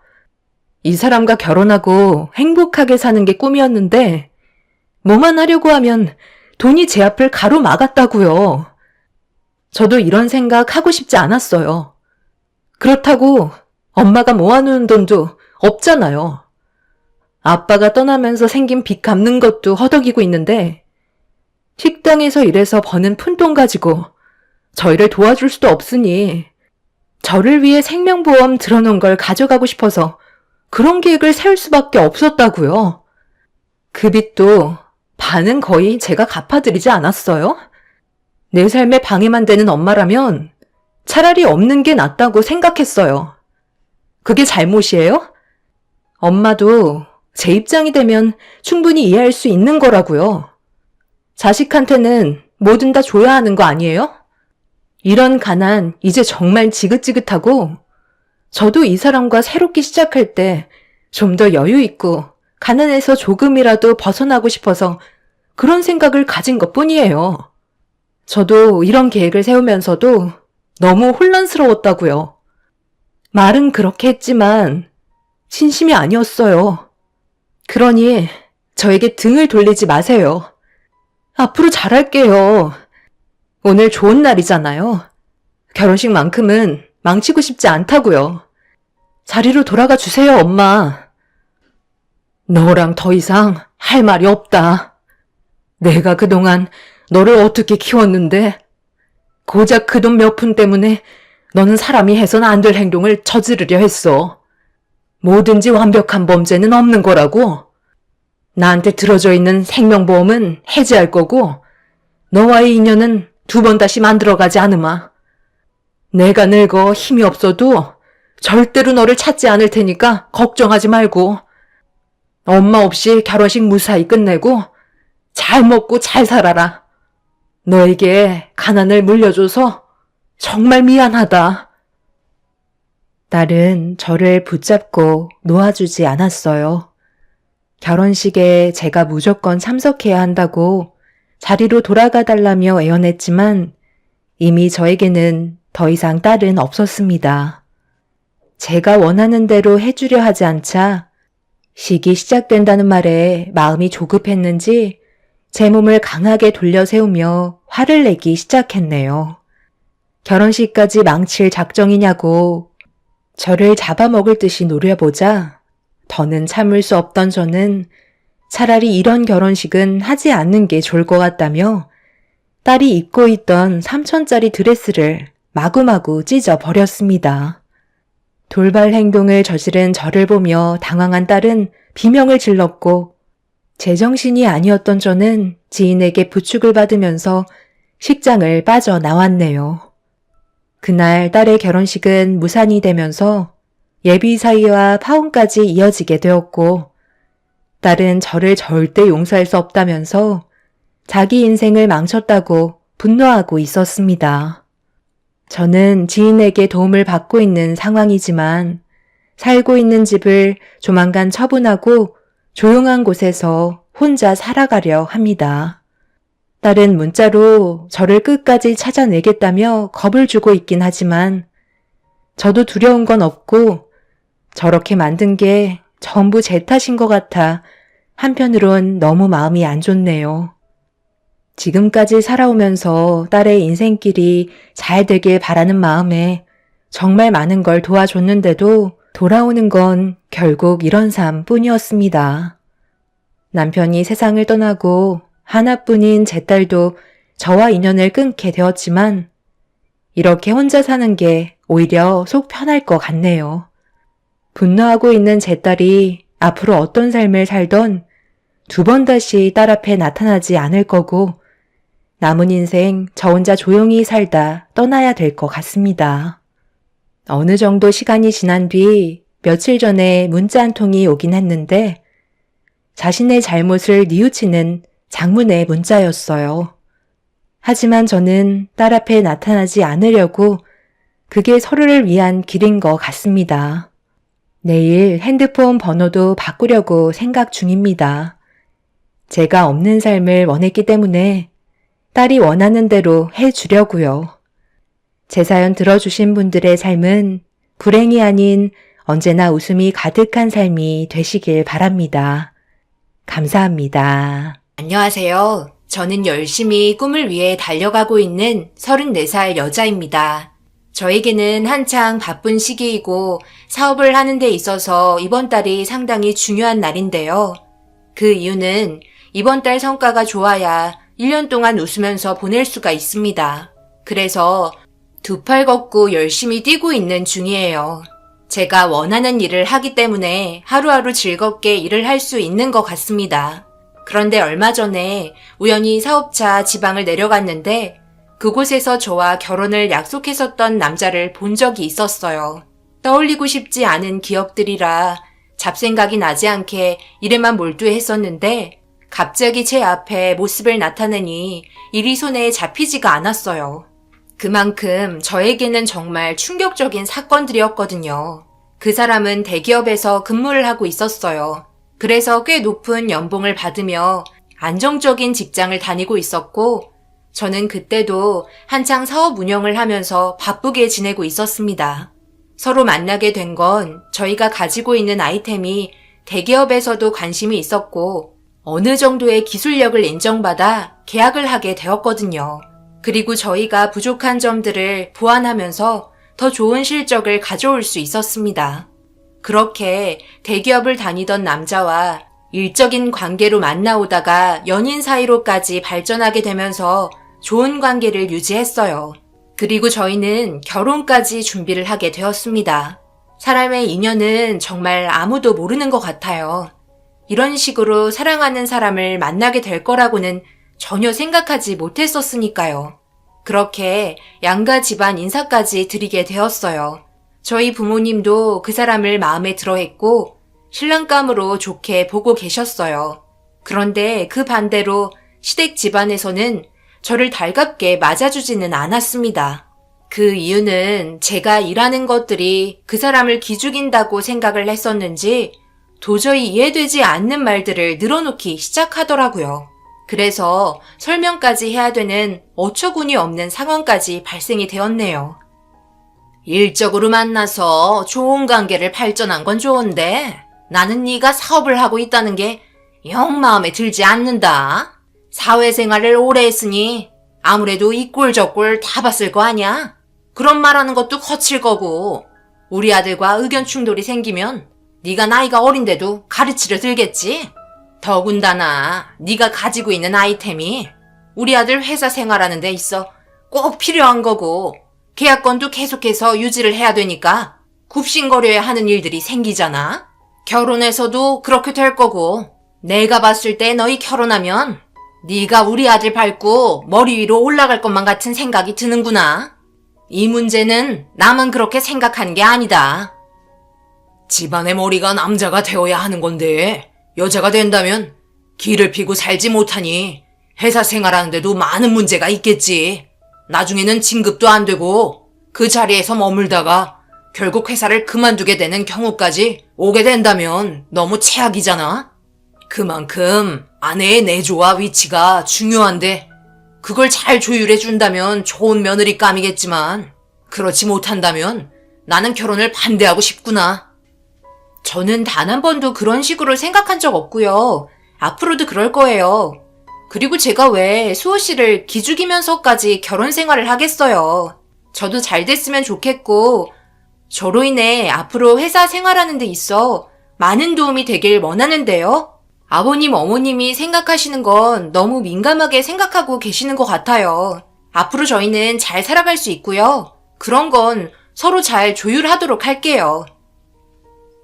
이 사람과 결혼하고 행복하게 사는 게 꿈이었는데 뭐만 하려고 하면 돈이 제 앞을 가로막았다고요. 저도 이런 생각 하고 싶지 않았어요. 그렇다고 엄마가 모아놓은 돈도 없잖아요. 아빠가 떠나면서 생긴 빚 갚는 것도 허덕이고 있는데 식당에서 일해서 버는 푼돈 가지고 저희를 도와줄 수도 없으니 저를 위해 생명보험 들어놓은 걸 가져가고 싶어서 그런 계획을 세울 수밖에 없었다고요. 그 빚도 반은 거의 제가 갚아드리지 않았어요? 내 삶에 방해만 되는 엄마라면 차라리 없는 게 낫다고 생각했어요. 그게 잘못이에요? 엄마도 제 입장이 되면 충분히 이해할 수 있는 거라고요. 자식한테는 뭐든 다 줘야 하는 거 아니에요? 이런 가난 이제 정말 지긋지긋하고 저도 이 사람과 새롭게 시작할 때 좀 더 여유 있고 가난에서 조금이라도 벗어나고 싶어서 그런 생각을 가진 것뿐이에요. 저도 이런 계획을 세우면서도 너무 혼란스러웠다고요. 말은 그렇게 했지만 진심이 아니었어요. 그러니 저에게 등을 돌리지 마세요. 앞으로 잘할게요. 오늘 좋은 날이잖아요. 결혼식만큼은 망치고 싶지 않다고요. 자리로 돌아가 주세요, 엄마. 너랑 더 이상 할 말이 없다. 내가 그동안 너를 어떻게 키웠는데 고작 그 돈 몇 푼 때문에 너는 사람이 해선 안 될 행동을 저지르려 했어. 뭐든지 완벽한 범죄는 없는 거라고. 나한테 들어져 있는 생명보험은 해지할 거고 너와의 인연은 2번 다시 만들어가지 않으마. 내가 늙어 힘이 없어도 절대로 너를 찾지 않을 테니까 걱정하지 말고 엄마 없이 결혼식 무사히 끝내고 잘 먹고 잘 살아라. 너에게 가난을 물려줘서 정말 미안하다. 딸은 저를 붙잡고 놓아주지 않았어요. 결혼식에 제가 무조건 참석해야 한다고 자리로 돌아가 달라며 애원했지만 이미 저에게는 더 이상 딸은 없었습니다. 제가 원하는 대로 해주려 하지 않자 식이 시작된다는 말에 마음이 조급했는지 제 몸을 강하게 돌려 세우며 화를 내기 시작했네요. 결혼식까지 망칠 작정이냐고 저를 잡아먹을 듯이 노려보자 더는 참을 수 없던 저는 차라리 이런 결혼식은 하지 않는 게 좋을 것 같다며 딸이 입고 있던 3,000짜리 드레스를 마구마구 찢어버렸습니다. 돌발 행동을 저지른 저를 보며 당황한 딸은 비명을 질렀고 제정신이 아니었던 저는 지인에게 부축을 받으면서 식장을 빠져나왔네요. 그날 딸의 결혼식은 무산이 되면서 예비사위와 파혼까지 이어지게 되었고 딸은 저를 절대 용서할 수 없다면서 자기 인생을 망쳤다고 분노하고 있었습니다. 저는 지인에게 도움을 받고 있는 상황이지만 살고 있는 집을 조만간 처분하고 조용한 곳에서 혼자 살아가려 합니다. 딸은 문자로 저를 끝까지 찾아내겠다며 겁을 주고 있긴 하지만 저도 두려운 건 없고 저렇게 만든 게 전부 제 탓인 것 같아 한편으론 너무 마음이 안 좋네요. 지금까지 살아오면서 딸의 인생길이 잘 되길 바라는 마음에 정말 많은 걸 도와줬는데도 돌아오는 건 결국 이런 삶뿐이었습니다. 남편이 세상을 떠나고 하나뿐인 제 딸도 저와 인연을 끊게 되었지만 이렇게 혼자 사는 게 오히려 속 편할 것 같네요. 분노하고 있는 제 딸이 앞으로 어떤 삶을 살던 2번 다시 딸 앞에 나타나지 않을 거고 남은 인생 저 혼자 조용히 살다 떠나야 될 것 같습니다. 어느 정도 시간이 지난 뒤 며칠 전에 문자 한 통이 오긴 했는데 자신의 잘못을 뉘우치는 장문의 문자였어요. 하지만 저는 딸 앞에 나타나지 않으려고 그게 서로를 위한 길인 것 같습니다. 내일 핸드폰 번호도 바꾸려고 생각 중입니다. 제가 없는 삶을 원했기 때문에 딸이 원하는 대로 해주려고요. 제 사연 들어주신 분들의 삶은 불행이 아닌 언제나 웃음이 가득한 삶이 되시길 바랍니다. 감사합니다. 안녕하세요. 저는 열심히 꿈을 위해 달려가고 있는 34살 여자입니다. 저에게는 한창 바쁜 시기이고 사업을 하는 데 있어서 이번 달이 상당히 중요한 날인데요. 그 이유는 이번 달 성과가 좋아야 1년 동안 웃으면서 보낼 수가 있습니다. 그래서 2팔 걷고 열심히 뛰고 있는 중이에요. 제가 원하는 일을 하기 때문에 하루하루 즐겁게 일을 할 수 있는 것 같습니다. 그런데 얼마 전에 우연히 사업차 지방을 내려갔는데 그곳에서 저와 결혼을 약속했었던 남자를 본 적이 있었어요. 떠올리고 싶지 않은 기억들이라 잡생각이 나지 않게 일에만 몰두했었는데 갑자기 제 앞에 모습을 나타내니 일이 손에 잡히지가 않았어요. 그만큼 저에게는 정말 충격적인 사건들이었거든요. 그 사람은 대기업에서 근무를 하고 있었어요. 그래서 꽤 높은 연봉을 받으며 안정적인 직장을 다니고 있었고 저는 그때도 한창 사업 운영을 하면서 바쁘게 지내고 있었습니다. 서로 만나게 된 건 저희가 가지고 있는 아이템이 대기업에서도 관심이 있었고 어느 정도의 기술력을 인정받아 계약을 하게 되었거든요. 그리고 저희가 부족한 점들을 보완하면서 더 좋은 실적을 가져올 수 있었습니다. 그렇게 대기업을 다니던 남자와 일적인 관계로 만나오다가 연인 사이로까지 발전하게 되면서 좋은 관계를 유지했어요. 그리고 저희는 결혼까지 준비를 하게 되었습니다. 사람의 인연은 정말 아무도 모르는 것 같아요. 이런 식으로 사랑하는 사람을 만나게 될 거라고는 전혀 생각하지 못했었으니까요. 그렇게 양가 집안 인사까지 드리게 되었어요. 저희 부모님도 그 사람을 마음에 들어 했고 신랑감으로 좋게 보고 계셨어요. 그런데 그 반대로 시댁 집안에서는 저를 달갑게 맞아주지는 않았습니다. 그 이유는 제가 일하는 것들이 그 사람을 기죽인다고 생각을 했었는지 도저히 이해되지 않는 말들을 늘어놓기 시작하더라고요. 그래서 설명까지 해야 되는 어처구니 없는 상황까지 발생이 되었네요. 일적으로 만나서 좋은 관계를 발전한 건 좋은데 나는 네가 사업을 하고 있다는 게 영 마음에 들지 않는다. 사회생활을 오래 했으니 아무래도 이 꼴 저 꼴 다 봤을 거 아냐? 그런 말하는 것도 거칠 거고 우리 아들과 의견 충돌이 생기면 네가 나이가 어린데도 가르치려 들겠지? 더군다나 네가 가지고 있는 아이템이 우리 아들 회사 생활하는 데 있어 꼭 필요한 거고 계약건도 계속해서 유지를 해야 되니까 굽신거려야 하는 일들이 생기잖아. 결혼해서도 그렇게 될 거고 내가 봤을 때 너희 결혼하면 네가 우리 아들 밟고 머리 위로 올라갈 것만 같은 생각이 드는구나. 이 문제는 나만 그렇게 생각한 게 아니다. 집안의 머리가 남자가 되어야 하는 건데 여자가 된다면 길을 피고 살지 못하니 회사 생활하는데도 많은 문제가 있겠지. 나중에는 진급도 안 되고 그 자리에서 머물다가 결국 회사를 그만두게 되는 경우까지 오게 된다면 너무 최악이잖아. 그만큼 아내의 내조와 위치가 중요한데 그걸 잘 조율해 준다면 좋은 며느리감이겠지만 그렇지 못한다면 나는 결혼을 반대하고 싶구나. 저는 단 한 번도 그런 식으로 생각한 적 없고요. 앞으로도 그럴 거예요. 그리고 제가 왜 수호 씨를 기죽이면서까지 결혼 생활을 하겠어요. 저도 잘 됐으면 좋겠고 저로 인해 앞으로 회사 생활하는 데 있어 많은 도움이 되길 원하는데요. 아버님, 어머님이 생각하시는 건 너무 민감하게 생각하고 계시는 것 같아요. 앞으로 저희는 잘 살아갈 수 있고요. 그런 건 서로 잘 조율하도록 할게요.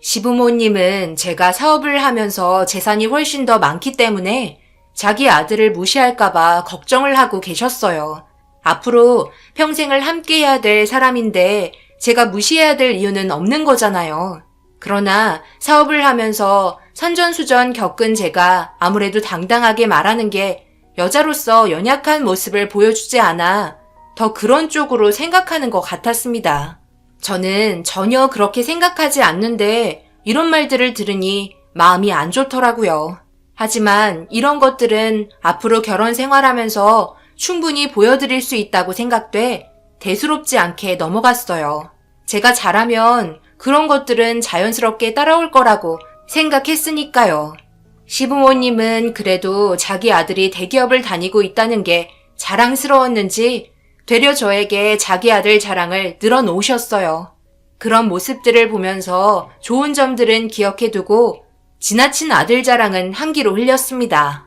시부모님은 제가 사업을 하면서 재산이 훨씬 더 많기 때문에 자기 아들을 무시할까봐 걱정을 하고 계셨어요. 앞으로 평생을 함께해야 될 사람인데 제가 무시해야 될 이유는 없는 거잖아요. 그러나 사업을 하면서 선전수전 겪은 제가 아무래도 당당하게 말하는 게 여자로서 연약한 모습을 보여주지 않아 더 그런 쪽으로 생각하는 것 같았습니다. 저는 전혀 그렇게 생각하지 않는데 이런 말들을 들으니 마음이 안 좋더라고요. 하지만 이런 것들은 앞으로 결혼 생활하면서 충분히 보여드릴 수 있다고 생각돼 대수롭지 않게 넘어갔어요. 제가 잘하면 그런 것들은 자연스럽게 따라올 거라고 생각했으니까요. 시부모님은 그래도 자기 아들이 대기업을 다니고 있다는 게 자랑스러웠는지 되려 저에게 자기 아들 자랑을 늘어놓으셨어요. 그런 모습들을 보면서 좋은 점들은 기억해두고 지나친 아들 자랑은 한기로 흘렸습니다.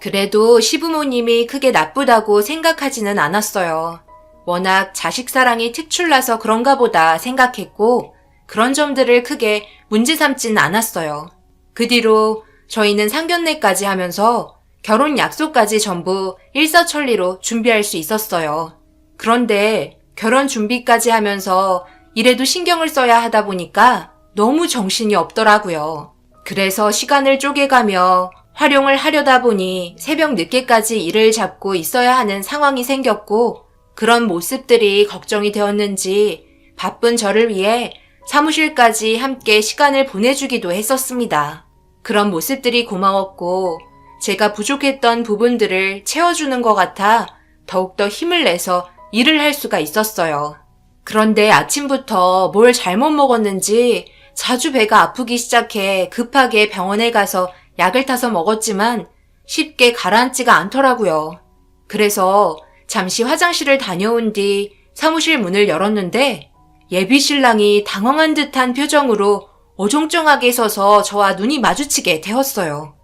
그래도 시부모님이 크게 나쁘다고 생각하지는 않았어요. 워낙 자식 사랑이 특출나서 그런가 보다 생각했고 그런 점들을 크게 문제 삼지는 않았어요. 그 뒤로 저희는 상견례까지 하면서 결혼 약속까지 전부 일사천리로 준비할 수 있었어요. 그런데 결혼 준비까지 하면서 이래도 신경을 써야 하다 보니까 너무 정신이 없더라고요. 그래서 시간을 쪼개가며 활용을 하려다 보니 새벽 늦게까지 일을 잡고 있어야 하는 상황이 생겼고 그런 모습들이 걱정이 되었는지 바쁜 저를 위해 사무실까지 함께 시간을 보내주기도 했었습니다. 그런 모습들이 고마웠고 제가 부족했던 부분들을 채워주는 것 같아 더욱더 힘을 내서 일을 할 수가 있었어요. 그런데 아침부터 뭘 잘못 먹었는지 자주 배가 아프기 시작해 급하게 병원에 가서 약을 타서 먹었지만 쉽게 가라앉지가 않더라고요. 그래서 잠시 화장실을 다녀온 뒤 사무실 문을 열었는데 예비 신랑이 당황한 듯한 표정으로 어정쩡하게 서서 저와 눈이 마주치게 되었어요.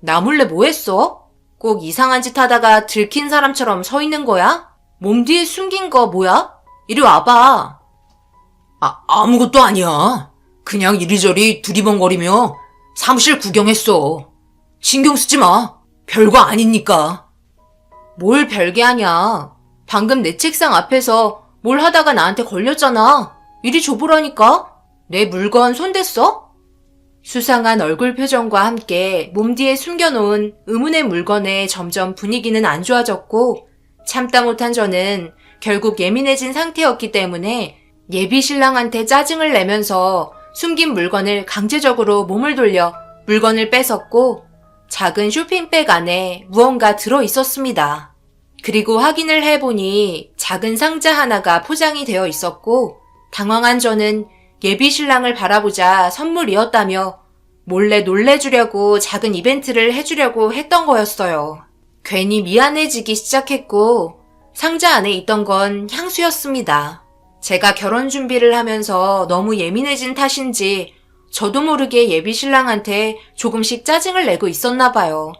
나 몰래 뭐 했어? 꼭 이상한 짓 하다가 들킨 사람처럼 서 있는 거야? 몸 뒤에 숨긴 거 뭐야? 이리 와봐. 아무것도 아니야. 그냥 이리저리 두리번거리며 사무실 구경했어. 신경 쓰지 마. 별거 아니니까. 뭘 별게 아냐. 방금 내 책상 앞에서 뭘 하다가 나한테 걸렸잖아. 이리 줘보라니까. 내 물건 손댔어? 수상한 얼굴 표정과 함께 몸 뒤에 숨겨놓은 의문의 물건에 점점 분위기는 안 좋아졌고 참다 못한 저는 결국 예민해진 상태였기 때문에 예비 신랑한테 짜증을 내면서 숨긴 물건을 강제적으로 몸을 돌려 물건을 뺏었고 작은 쇼핑백 안에 무언가 들어 있었습니다. 그리고 확인을 해보니 작은 상자 하나가 포장이 되어 있었고 당황한 저는 예비 신랑을 바라보자 선물이었다며 몰래 놀래주려고 작은 이벤트를 해주려고 했던 거였어요. 괜히 미안해지기 시작했고 상자 안에 있던 건 향수였습니다. 제가 결혼 준비를 하면서 너무 예민해진 탓인지 저도 모르게 예비 신랑한테 조금씩 짜증을 내고 있었나 봐요.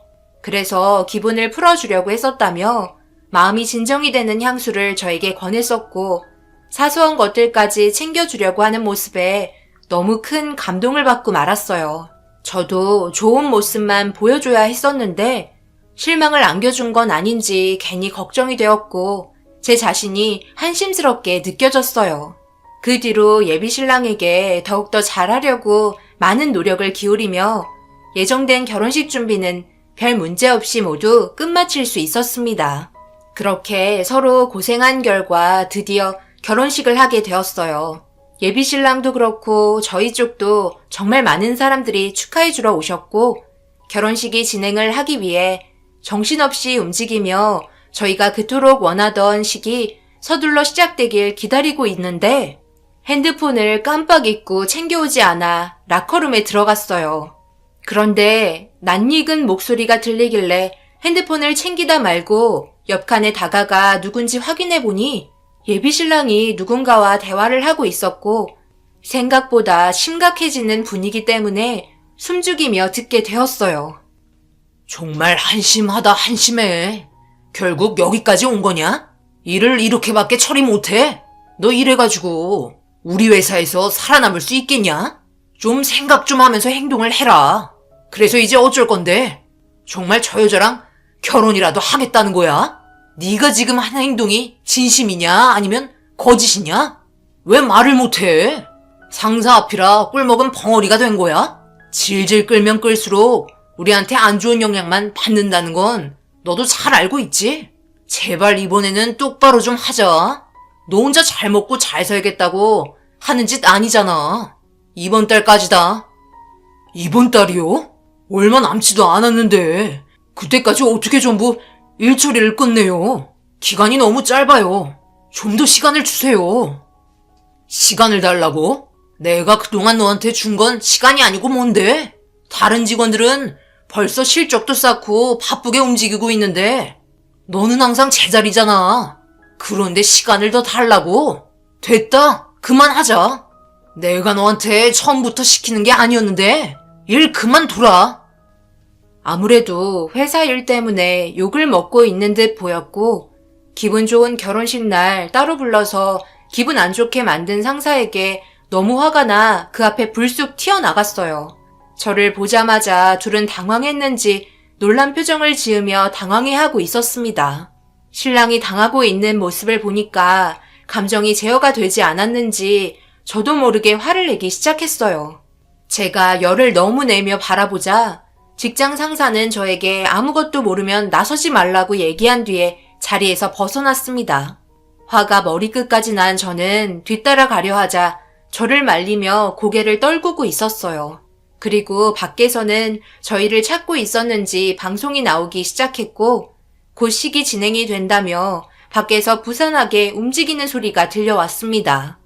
그래서 기분을 풀어주려고 했었다며 마음이 진정이 되는 향수를 저에게 권했었고 사소한 것들까지 챙겨주려고 하는 모습에 너무 큰 감동을 받고 말았어요. 저도 좋은 모습만 보여줘야 했었는데 실망을 안겨준 건 아닌지 괜히 걱정이 되었고 제 자신이 한심스럽게 느껴졌어요. 그 뒤로 예비 신랑에게 더욱더 잘하려고 많은 노력을 기울이며 예정된 결혼식 준비는 별 문제 없이 모두 끝마칠 수 있었습니다. 그렇게 서로 고생한 결과 드디어 결혼식을 하게 되었어요. 예비 신랑도 그렇고 저희 쪽도 정말 많은 사람들이 축하해 주러 오셨고 결혼식이 진행을 하기 위해 정신없이 움직이며 저희가 그토록 원하던 식이 서둘러 시작되길 기다리고 있는데 핸드폰을 깜빡 잊고 챙겨오지 않아 라커룸에 들어갔어요. 그런데 낯익은 목소리가 들리길래 핸드폰을 챙기다 말고 옆칸에 다가가 누군지 확인해 보니 예비 신랑이 누군가와 대화를 하고 있었고 생각보다 심각해지는 분위기 때문에 숨죽이며 듣게 되었어요. 정말 한심하다 한심해. 결국 여기까지 온 거냐? 일을 이렇게밖에 처리 못해? 너 이래가지고 우리 회사에서 살아남을 수 있겠냐? 좀 생각 좀 하면서 행동을 해라. 그래서 이제 어쩔 건데? 정말 저 여자랑 결혼이라도 하겠다는 거야? 네가 지금 하는 행동이 진심이냐 아니면 거짓이냐? 왜 말을 못해? 상사 앞이라 꿀먹은 벙어리가 된 거야? 질질 끌면 끌수록 우리한테 안 좋은 영향만 받는다는 건 너도 잘 알고 있지? 제발 이번에는 똑바로 좀 하자. 너 혼자 잘 먹고 잘 살겠다고 하는 짓 아니잖아. 이번 달까지다. 이번 달이요? 얼마 남지도 않았는데 그때까지 어떻게 전부 일 처리를 끝내요? 기간이 너무 짧아요. 좀 더 시간을 주세요. 시간을 달라고? 내가 그동안 너한테 준 건 시간이 아니고 뭔데? 다른 직원들은 벌써 실적도 쌓고 바쁘게 움직이고 있는데 너는 항상 제자리잖아. 그런데 시간을 더 달라고? 됐다. 그만하자. 내가 너한테 처음부터 시키는 게 아니었는데 일 그만둬라. 아무래도 회사 일 때문에 욕을 먹고 있는 듯 보였고 기분 좋은 결혼식 날 따로 불러서 기분 안 좋게 만든 상사에게 너무 화가 나 그 앞에 불쑥 튀어나갔어요. 저를 보자마자 둘은 당황했는지 놀란 표정을 지으며 당황해하고 있었습니다. 신랑이 당하고 있는 모습을 보니까 감정이 제어가 되지 않았는지 저도 모르게 화를 내기 시작했어요. 제가 열을 너무 내며 바라보자 직장 상사는 저에게 아무것도 모르면 나서지 말라고 얘기한 뒤에 자리에서 벗어났습니다. 화가 머리끝까지 난 저는 뒤따라 가려 하자 저를 말리며 고개를 떨구고 있었어요. 그리고 밖에서는 저희를 찾고 있었는지 방송이 나오기 시작했고 곧 식이 진행이 된다며 밖에서 부산하게 움직이는 소리가 들려왔습니다.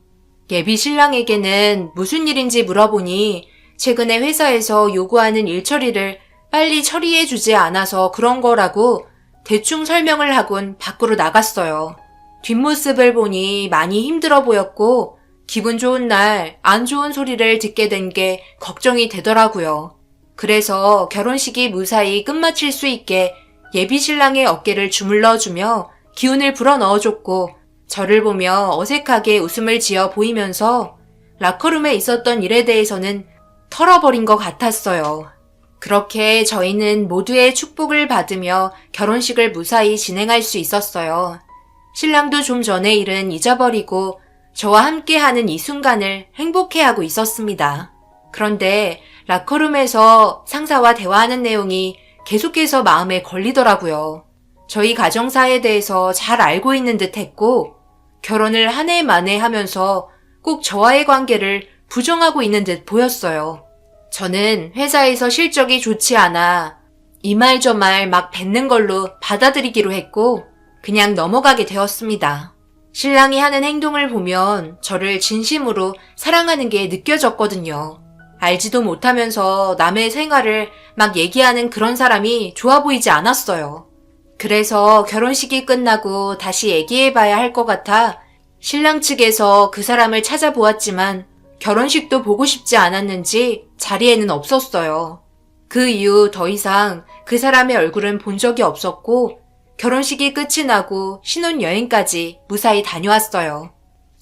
예비 신랑에게는 무슨 일인지 물어보니 최근에 회사에서 요구하는 일 처리를 빨리 처리해주지 않아서 그런 거라고 대충 설명을 하곤 밖으로 나갔어요. 뒷모습을 보니 많이 힘들어 보였고 기분 좋은 날 안 좋은 소리를 듣게 된 게 걱정이 되더라고요. 그래서 결혼식이 무사히 끝마칠 수 있게 예비 신랑의 어깨를 주물러주며 기운을 불어넣어줬고 저를 보며 어색하게 웃음을 지어 보이면서 라커룸에 있었던 일에 대해서는 털어버린 것 같았어요. 그렇게 저희는 모두의 축복을 받으며 결혼식을 무사히 진행할 수 있었어요. 신랑도 좀 전의 일은 잊어버리고 저와 함께하는 이 순간을 행복해하고 있었습니다. 그런데 라커룸에서 상사와 대화하는 내용이 계속해서 마음에 걸리더라고요. 저희 가정사에 대해서 잘 알고 있는 듯 했고 결혼을 한 해 만에 하면서 꼭 저와의 관계를 부정하고 있는 듯 보였어요. 저는 회사에서 실적이 좋지 않아 이 말 저 말 막 뱉는 걸로 받아들이기로 했고 그냥 넘어가게 되었습니다. 신랑이 하는 행동을 보면 저를 진심으로 사랑하는 게 느껴졌거든요. 알지도 못하면서 남의 생활을 막 얘기하는 그런 사람이 좋아 보이지 않았어요. 그래서 결혼식이 끝나고 다시 얘기해봐야 할 것 같아 신랑 측에서 그 사람을 찾아보았지만 결혼식도 보고 싶지 않았는지 자리에는 없었어요. 그 이후 더 이상 그 사람의 얼굴은 본 적이 없었고 결혼식이 끝이 나고 신혼여행까지 무사히 다녀왔어요.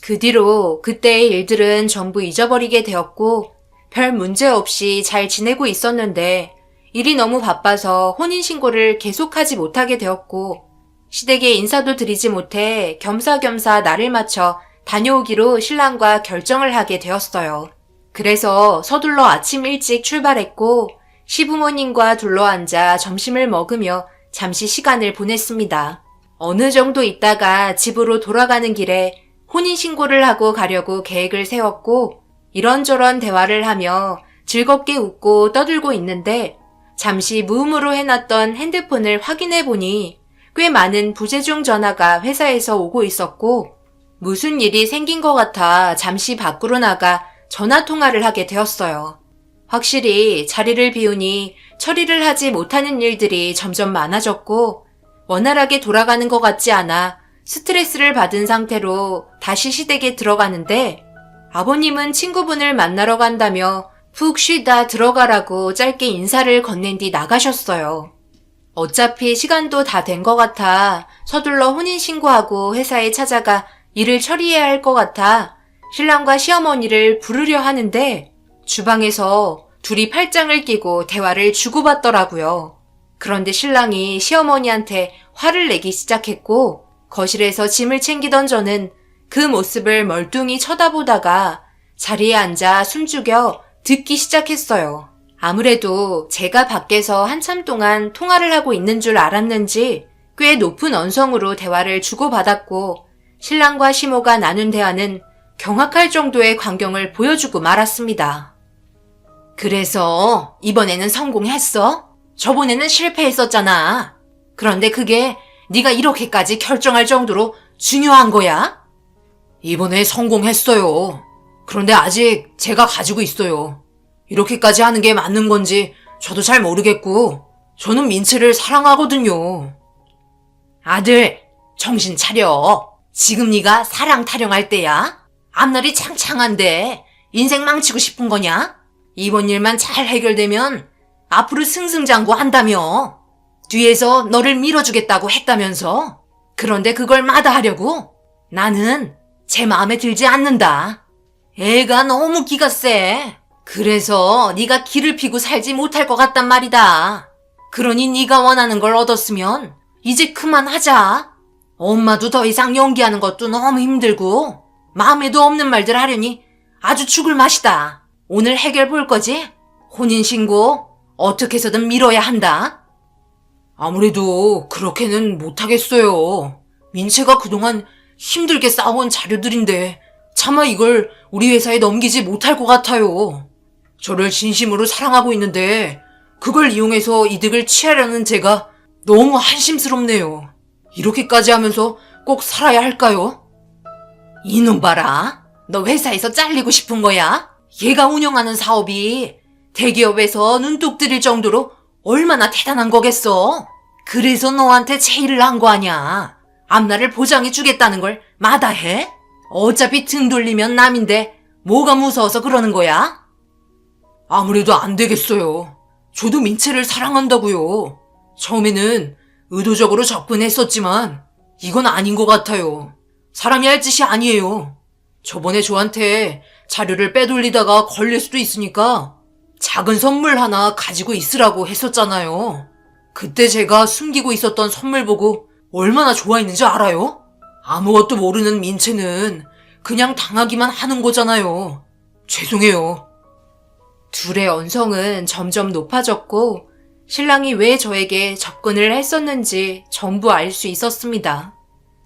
그 뒤로 그때의 일들은 전부 잊어버리게 되었고 별 문제 없이 잘 지내고 있었는데 일이 너무 바빠서 혼인신고를 계속하지 못하게 되었고 시댁에 인사도 드리지 못해 겸사겸사 날을 맞춰 다녀오기로 신랑과 결정을 하게 되었어요. 그래서 서둘러 아침 일찍 출발했고 시부모님과 둘러앉아 점심을 먹으며 잠시 시간을 보냈습니다. 어느 정도 있다가 집으로 돌아가는 길에 혼인신고를 하고 가려고 계획을 세웠고 이런저런 대화를 하며 즐겁게 웃고 떠들고 있는데 잠시 무음으로 해놨던 핸드폰을 확인해 보니 꽤 많은 부재중 전화가 회사에서 오고 있었고 무슨 일이 생긴 것 같아 잠시 밖으로 나가 전화 통화를 하게 되었어요. 확실히 자리를 비우니 처리를 하지 못하는 일들이 점점 많아졌고 원활하게 돌아가는 것 같지 않아 스트레스를 받은 상태로 다시 시댁에 들어가는데 아버님은 친구분을 만나러 간다며 푹 쉬다 들어가라고 짧게 인사를 건넨 뒤 나가셨어요. 어차피 시간도 다 된 것 같아 서둘러 혼인신고하고 회사에 찾아가 일을 처리해야 할 것 같아 신랑과 시어머니를 부르려 하는데 주방에서 둘이 팔짱을 끼고 대화를 주고받더라고요. 그런데 신랑이 시어머니한테 화를 내기 시작했고 거실에서 짐을 챙기던 저는 그 모습을 멀뚱히 쳐다보다가 자리에 앉아 숨죽여 듣기 시작했어요. 아무래도 제가 밖에서 한참 동안 통화를 하고 있는 줄 알았는지 꽤 높은 언성으로 대화를 주고받았고 신랑과 시모가 나눈 대화는 경악할 정도의 광경을 보여주고 말았습니다. 그래서 이번에는 성공했어? 저번에는 실패했었잖아. 그런데 그게 네가 이렇게까지 결정할 정도로 중요한 거야? 이번에 성공했어요. 그런데 아직 제가 가지고 있어요. 이렇게까지 하는 게 맞는 건지 저도 잘 모르겠고 저는 민채를 사랑하거든요. 아들, 정신 차려. 지금 네가 사랑 타령할 때야? 앞날이 창창한데 인생 망치고 싶은 거냐? 이번 일만 잘 해결되면 앞으로 승승장구한다며. 뒤에서 너를 밀어주겠다고 했다면서. 그런데 그걸 마다하려고? 나는 제 마음에 들지 않는다. 애가 너무 기가 세. 그래서 네가 기를 피고 살지 못할 것 같단 말이다. 그러니 네가 원하는 걸 얻었으면 이제 그만하자. 엄마도 더 이상 연기하는 것도 너무 힘들고 마음에도 없는 말들 하려니 아주 죽을 맛이다. 오늘 해결 볼 거지? 혼인신고 어떻게 해서든 미뤄야 한다. 아무래도 그렇게는 못하겠어요. 민채가 그동안 힘들게 쌓아온 자료들인데 차마 이걸 우리 회사에 넘기지 못할 것 같아요. 저를 진심으로 사랑하고 있는데 그걸 이용해서 이득을 취하려는 제가 너무 한심스럽네요. 이렇게까지 하면서 꼭 살아야 할까요? 이놈 봐라. 너 회사에서 잘리고 싶은 거야? 얘가 운영하는 사업이 대기업에서 눈독 들일 정도로 얼마나 대단한 거겠어. 그래서 너한테 제의를 한 거 아냐. 앞날을 보장해 주겠다는 걸 마다해? 어차피 등 돌리면 남인데 뭐가 무서워서 그러는 거야? 아무래도 안 되겠어요. 저도 민채를 사랑한다고요. 처음에는 의도적으로 접근했었지만 이건 아닌 것 같아요. 사람이 할 짓이 아니에요. 저번에 저한테 자료를 빼돌리다가 걸릴 수도 있으니까 작은 선물 하나 가지고 있으라고 했었잖아요. 그때 제가 숨기고 있었던 선물 보고 얼마나 좋아했는지 알아요? 아무것도 모르는 민채는 그냥 당하기만 하는 거잖아요. 죄송해요. 둘의 언성은 점점 높아졌고 신랑이 왜 저에게 접근을 했었는지 전부 알 수 있었습니다.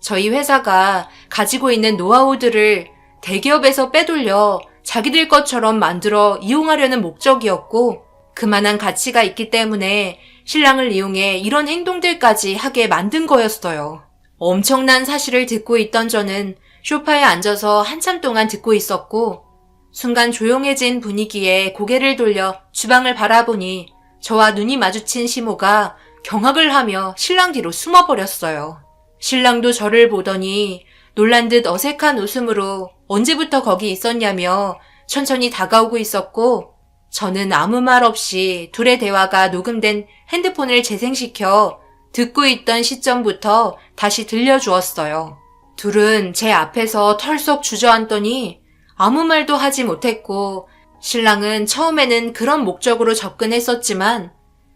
저희 회사가 가지고 있는 노하우들을 대기업에서 빼돌려 자기들 것처럼 만들어 이용하려는 목적이었고 그만한 가치가 있기 때문에 신랑을 이용해 이런 행동들까지 하게 만든 거였어요. 엄청난 사실을 듣고 있던 저는 소파에 앉아서 한참 동안 듣고 있었고 순간 조용해진 분위기에 고개를 돌려 주방을 바라보니 저와 눈이 마주친 시모가 경악을 하며 신랑 뒤로 숨어버렸어요. 신랑도 저를 보더니 놀란 듯 어색한 웃음으로 언제부터 거기 있었냐며 천천히 다가오고 있었고 저는 아무 말 없이 둘의 대화가 녹음된 핸드폰을 재생시켜 듣고 있던 시점부터 다시 들려주었어요. 둘은 제 앞에서 털썩 주저앉더니 아무 말도 하지 못했고 신랑은 처음에는 그런 목적으로 접근했었지만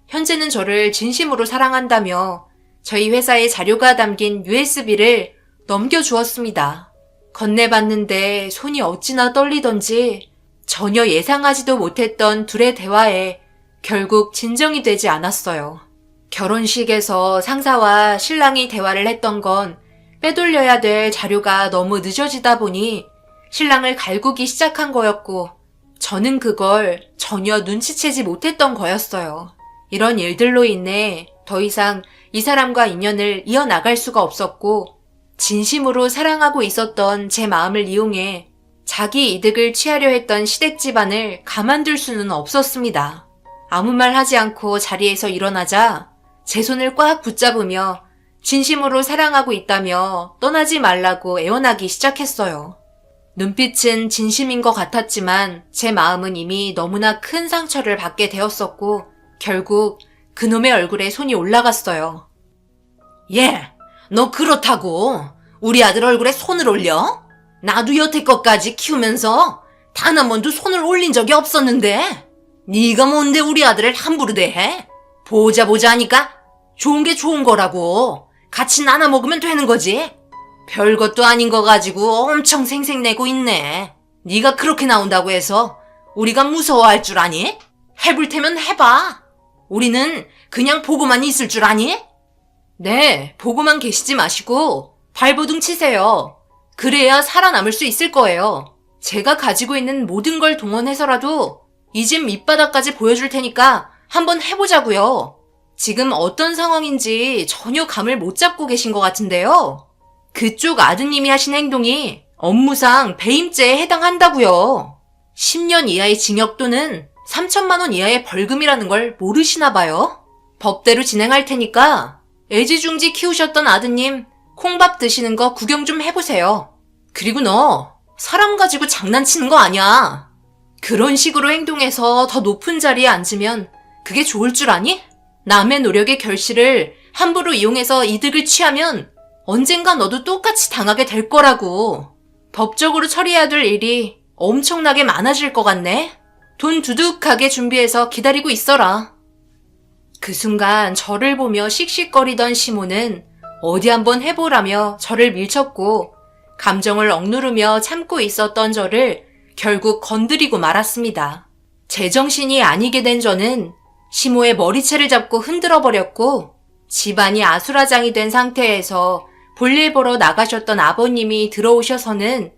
현재는 저를 진심으로 사랑한다며 저희 회사의 자료가 담긴 USB를 넘겨주었습니다. 건네봤는데 손이 어찌나 떨리던지 전혀 예상하지도 못했던 둘의 대화에 결국 진정이 되지 않았어요. 결혼식에서 상사와 신랑이 대화를 했던 건 빼돌려야 될 자료가 너무 늦어지다 보니 신랑을 갈구기 시작한 거였고 저는 그걸 전혀 눈치채지 못했던 거였어요. 이런 일들로 인해 더 이상 이 사람과 인연을 이어나갈 수가 없었고 진심으로 사랑하고 있었던 제 마음을 이용해 자기 이득을 취하려 했던 시댁 집안을 가만둘 수는 없었습니다. 아무 말 하지 않고 자리에서 일어나자 제 손을 꽉 붙잡으며 진심으로 사랑하고 있다며 떠나지 말라고 애원하기 시작했어요. 눈빛은 진심인 것 같았지만 제 마음은 이미 너무나 큰 상처를 받게 되었었고 결국 그놈의 얼굴에 손이 올라갔어요. 예, 너 그렇다고 우리 아들 얼굴에 손을 올려? 나도 여태껏까지 키우면서 단 한 번도 손을 올린 적이 없었는데 네가 뭔데 우리 아들을 함부로 대해? 보자 하니까 좋은 게 좋은 거라고 같이 나눠 먹으면 되는 거지. 별것도 아닌 거 가지고 엄청 생색내고 있네. 네가 그렇게 나온다고 해서 우리가 무서워할 줄 아니? 해볼 테면 해봐. 우리는 그냥 보고만 있을 줄 아니? 네, 보고만 계시지 마시고 발버둥 치세요. 그래야 살아남을 수 있을 거예요. 제가 가지고 있는 모든 걸 동원해서라도 이 집 밑바닥까지 보여줄 테니까 한번 해보자고요. 지금 어떤 상황인지 전혀 감을 못 잡고 계신 것 같은데요. 그쪽 아드님이 하신 행동이 업무상 배임죄에 해당한다고요. 10년 이하의 징역 또는 3천만 원 이하의 벌금이라는 걸 모르시나 봐요. 법대로 진행할 테니까 애지중지 키우셨던 아드님 콩밥 드시는 거 구경 좀 해보세요. 그리고 너 사람 가지고 장난치는 거 아니야. 그런 식으로 행동해서 더 높은 자리에 앉으면 그게 좋을 줄 아니? 남의 노력의 결실을 함부로 이용해서 이득을 취하면 언젠가 너도 똑같이 당하게 될 거라고. 법적으로 처리해야 될 일이 엄청나게 많아질 것 같네. 돈 두둑하게 준비해서 기다리고 있어라. 그 순간 저를 보며 씩씩거리던 시모는 어디 한번 해보라며 저를 밀쳤고 감정을 억누르며 참고 있었던 저를 결국 건드리고 말았습니다. 제정신이 아니게 된 저는 시모의 머리채를 잡고 흔들어 버렸고 집안이 아수라장이 된 상태에서 볼일 보러 나가셨던 아버님이 들어오셔서는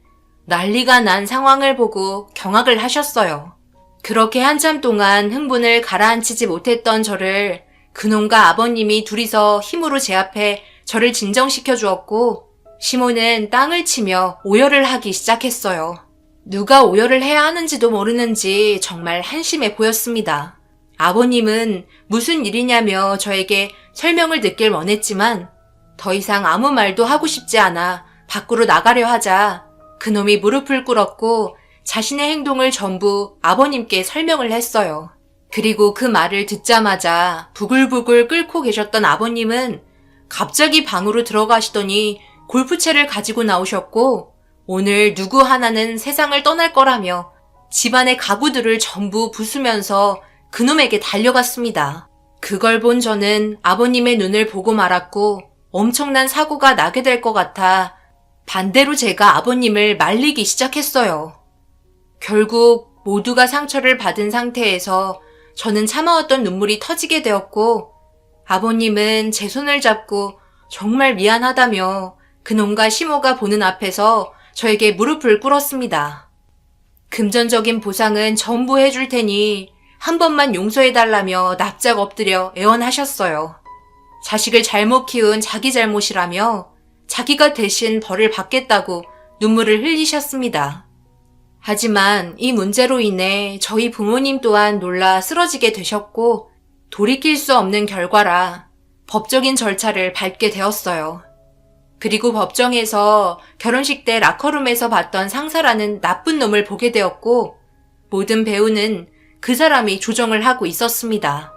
난리가 난 상황을 보고 경악을 하셨어요. 그렇게 한참 동안 흥분을 가라앉히지 못했던 저를 그놈과 아버님이 둘이서 힘으로 제 앞에 저를 진정시켜 주었고, 시모는 땅을 치며 오열을 하기 시작했어요. 누가 오열을 해야 하는지도 모르는지 정말 한심해 보였습니다. 아버님은 무슨 일이냐며 저에게 설명을 듣길 원했지만 더 이상 아무 말도 하고 싶지 않아 밖으로 나가려 하자 그놈이 무릎을 꿇었고 자신의 행동을 전부 아버님께 설명을 했어요. 그리고 그 말을 듣자마자 부글부글 끓고 계셨던 아버님은 갑자기 방으로 들어가시더니 골프채를 가지고 나오셨고 오늘 누구 하나는 세상을 떠날 거라며 집안의 가구들을 전부 부수면서 그놈에게 달려갔습니다. 그걸 본 저는 아버님의 눈을 보고 말았고 엄청난 사고가 나게 될 것 같아 반대로 제가 아버님을 말리기 시작했어요. 결국 모두가 상처를 받은 상태에서 저는 참아왔던 눈물이 터지게 되었고 아버님은 제 손을 잡고 정말 미안하다며 그놈과 시모가 보는 앞에서 저에게 무릎을 꿇었습니다. 금전적인 보상은 전부 해줄 테니 한 번만 용서해달라며 납작 엎드려 애원하셨어요. 자식을 잘못 키운 자기 잘못이라며 자기가 대신 벌을 받겠다고 눈물을 흘리셨습니다. 하지만 이 문제로 인해 저희 부모님 또한 놀라 쓰러지게 되셨고 돌이킬 수 없는 결과라 법적인 절차를 밟게 되었어요. 그리고 법정에서 결혼식 때 라커룸에서 봤던 상사라는 나쁜 놈을 보게 되었고 모든 배우는 그 사람이 조정을 하고 있었습니다.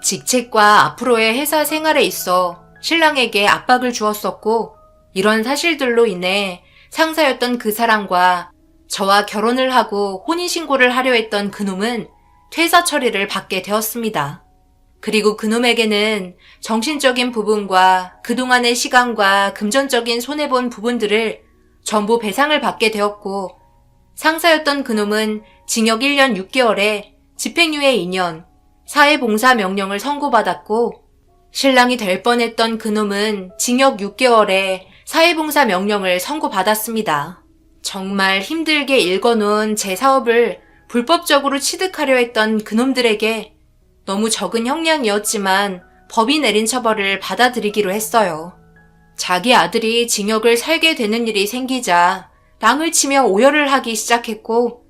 직책과 앞으로의 회사 생활에 있어 신랑에게 압박을 주었었고 이런 사실들로 인해 상사였던 그 사람과 저와 결혼을 하고 혼인신고를 하려 했던 그놈은 퇴사 처리를 받게 되었습니다. 그리고 그놈에게는 정신적인 부분과 그동안의 시간과 금전적인 손해본 부분들을 전부 배상을 받게 되었고 상사였던 그놈은 징역 1년 6개월에 집행유예 2년, 사회봉사 명령을 선고받았고 신랑이 될 뻔했던 그놈은 징역 6개월에 사회봉사 명령을 선고받았습니다. 정말 힘들게 일궈놓은 제 사업을 불법적으로 취득하려 했던 그놈들에게 너무 적은 형량이었지만 법이 내린 처벌을 받아들이기로 했어요. 자기 아들이 징역을 살게 되는 일이 생기자 땅을 치며 오열을 하기 시작했고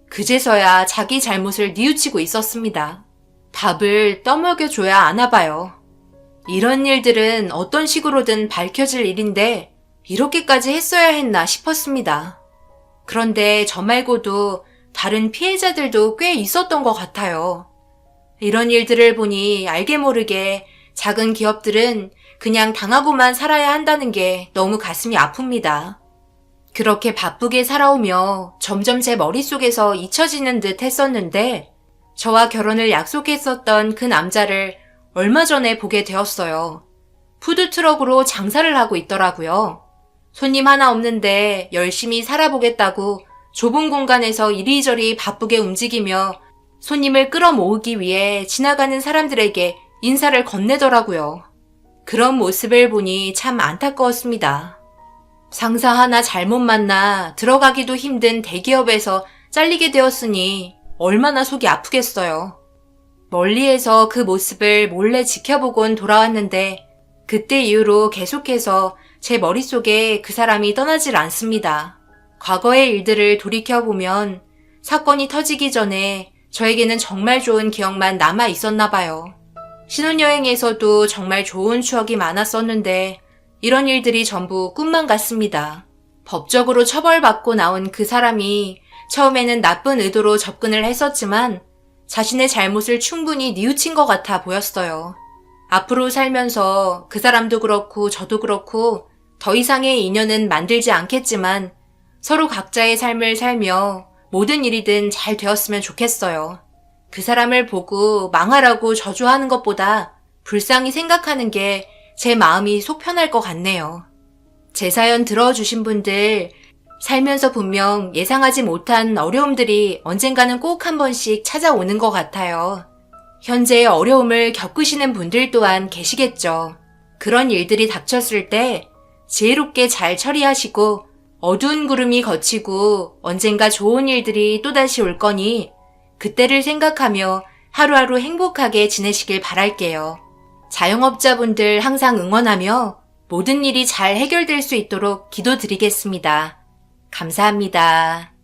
그제서야 자기 잘못을 뉘우치고 있었습니다. 밥을 떠먹여줘야 아나 봐요. 이런 일들은 어떤 식으로든 밝혀질 일인데 이렇게까지 했어야 했나 싶었습니다. 그런데 저 말고도 다른 피해자들도 꽤 있었던 것 같아요. 이런 일들을 보니 알게 모르게 작은 기업들은 그냥 당하고만 살아야 한다는 게 너무 가슴이 아픕니다. 그렇게 바쁘게 살아오며 점점 제 머릿속에서 잊혀지는 듯 했었는데 저와 결혼을 약속했었던 그 남자를 얼마 전에 보게 되었어요. 푸드트럭으로 장사를 하고 있더라고요. 손님 하나 없는데 열심히 살아보겠다고 좁은 공간에서 이리저리 바쁘게 움직이며 손님을 끌어모으기 위해 지나가는 사람들에게 인사를 건네더라고요. 그런 모습을 보니 참 안타까웠습니다. 상사 하나 잘못 만나 들어가기도 힘든 대기업에서 잘리게 되었으니 얼마나 속이 아프겠어요. 멀리에서 그 모습을 몰래 지켜보곤 돌아왔는데 그때 이후로 계속해서 제 머릿속에 그 사람이 떠나질 않습니다. 과거의 일들을 돌이켜보면 사건이 터지기 전에 저에게는 정말 좋은 기억만 남아 있었나 봐요. 신혼여행에서도 정말 좋은 추억이 많았었는데 이런 일들이 전부 꿈만 같습니다. 법적으로 처벌받고 나온 그 사람이 처음에는 나쁜 의도로 접근을 했었지만 자신의 잘못을 충분히 뉘우친 것 같아 보였어요. 앞으로 살면서 그 사람도 그렇고 저도 그렇고 더 이상의 인연은 만들지 않겠지만 서로 각자의 삶을 살며 모든 일이든 잘 되었으면 좋겠어요. 그 사람을 보고 망하라고 저주하는 것보다 불쌍히 생각하는 게 제 마음이 속 편할 것 같네요. 제 사연 들어주신 분들, 살면서 분명 예상하지 못한 어려움들이 언젠가는 꼭 한 번씩 찾아오는 것 같아요. 현재의 어려움을 겪으시는 분들 또한 계시겠죠. 그런 일들이 닥쳤을 때 지혜롭게 잘 처리하시고 어두운 구름이 걷히고 언젠가 좋은 일들이 또다시 올 거니 그때를 생각하며 하루하루 행복하게 지내시길 바랄게요. 자영업자분들 항상 응원하며 모든 일이 잘 해결될 수 있도록 기도드리겠습니다. 감사합니다.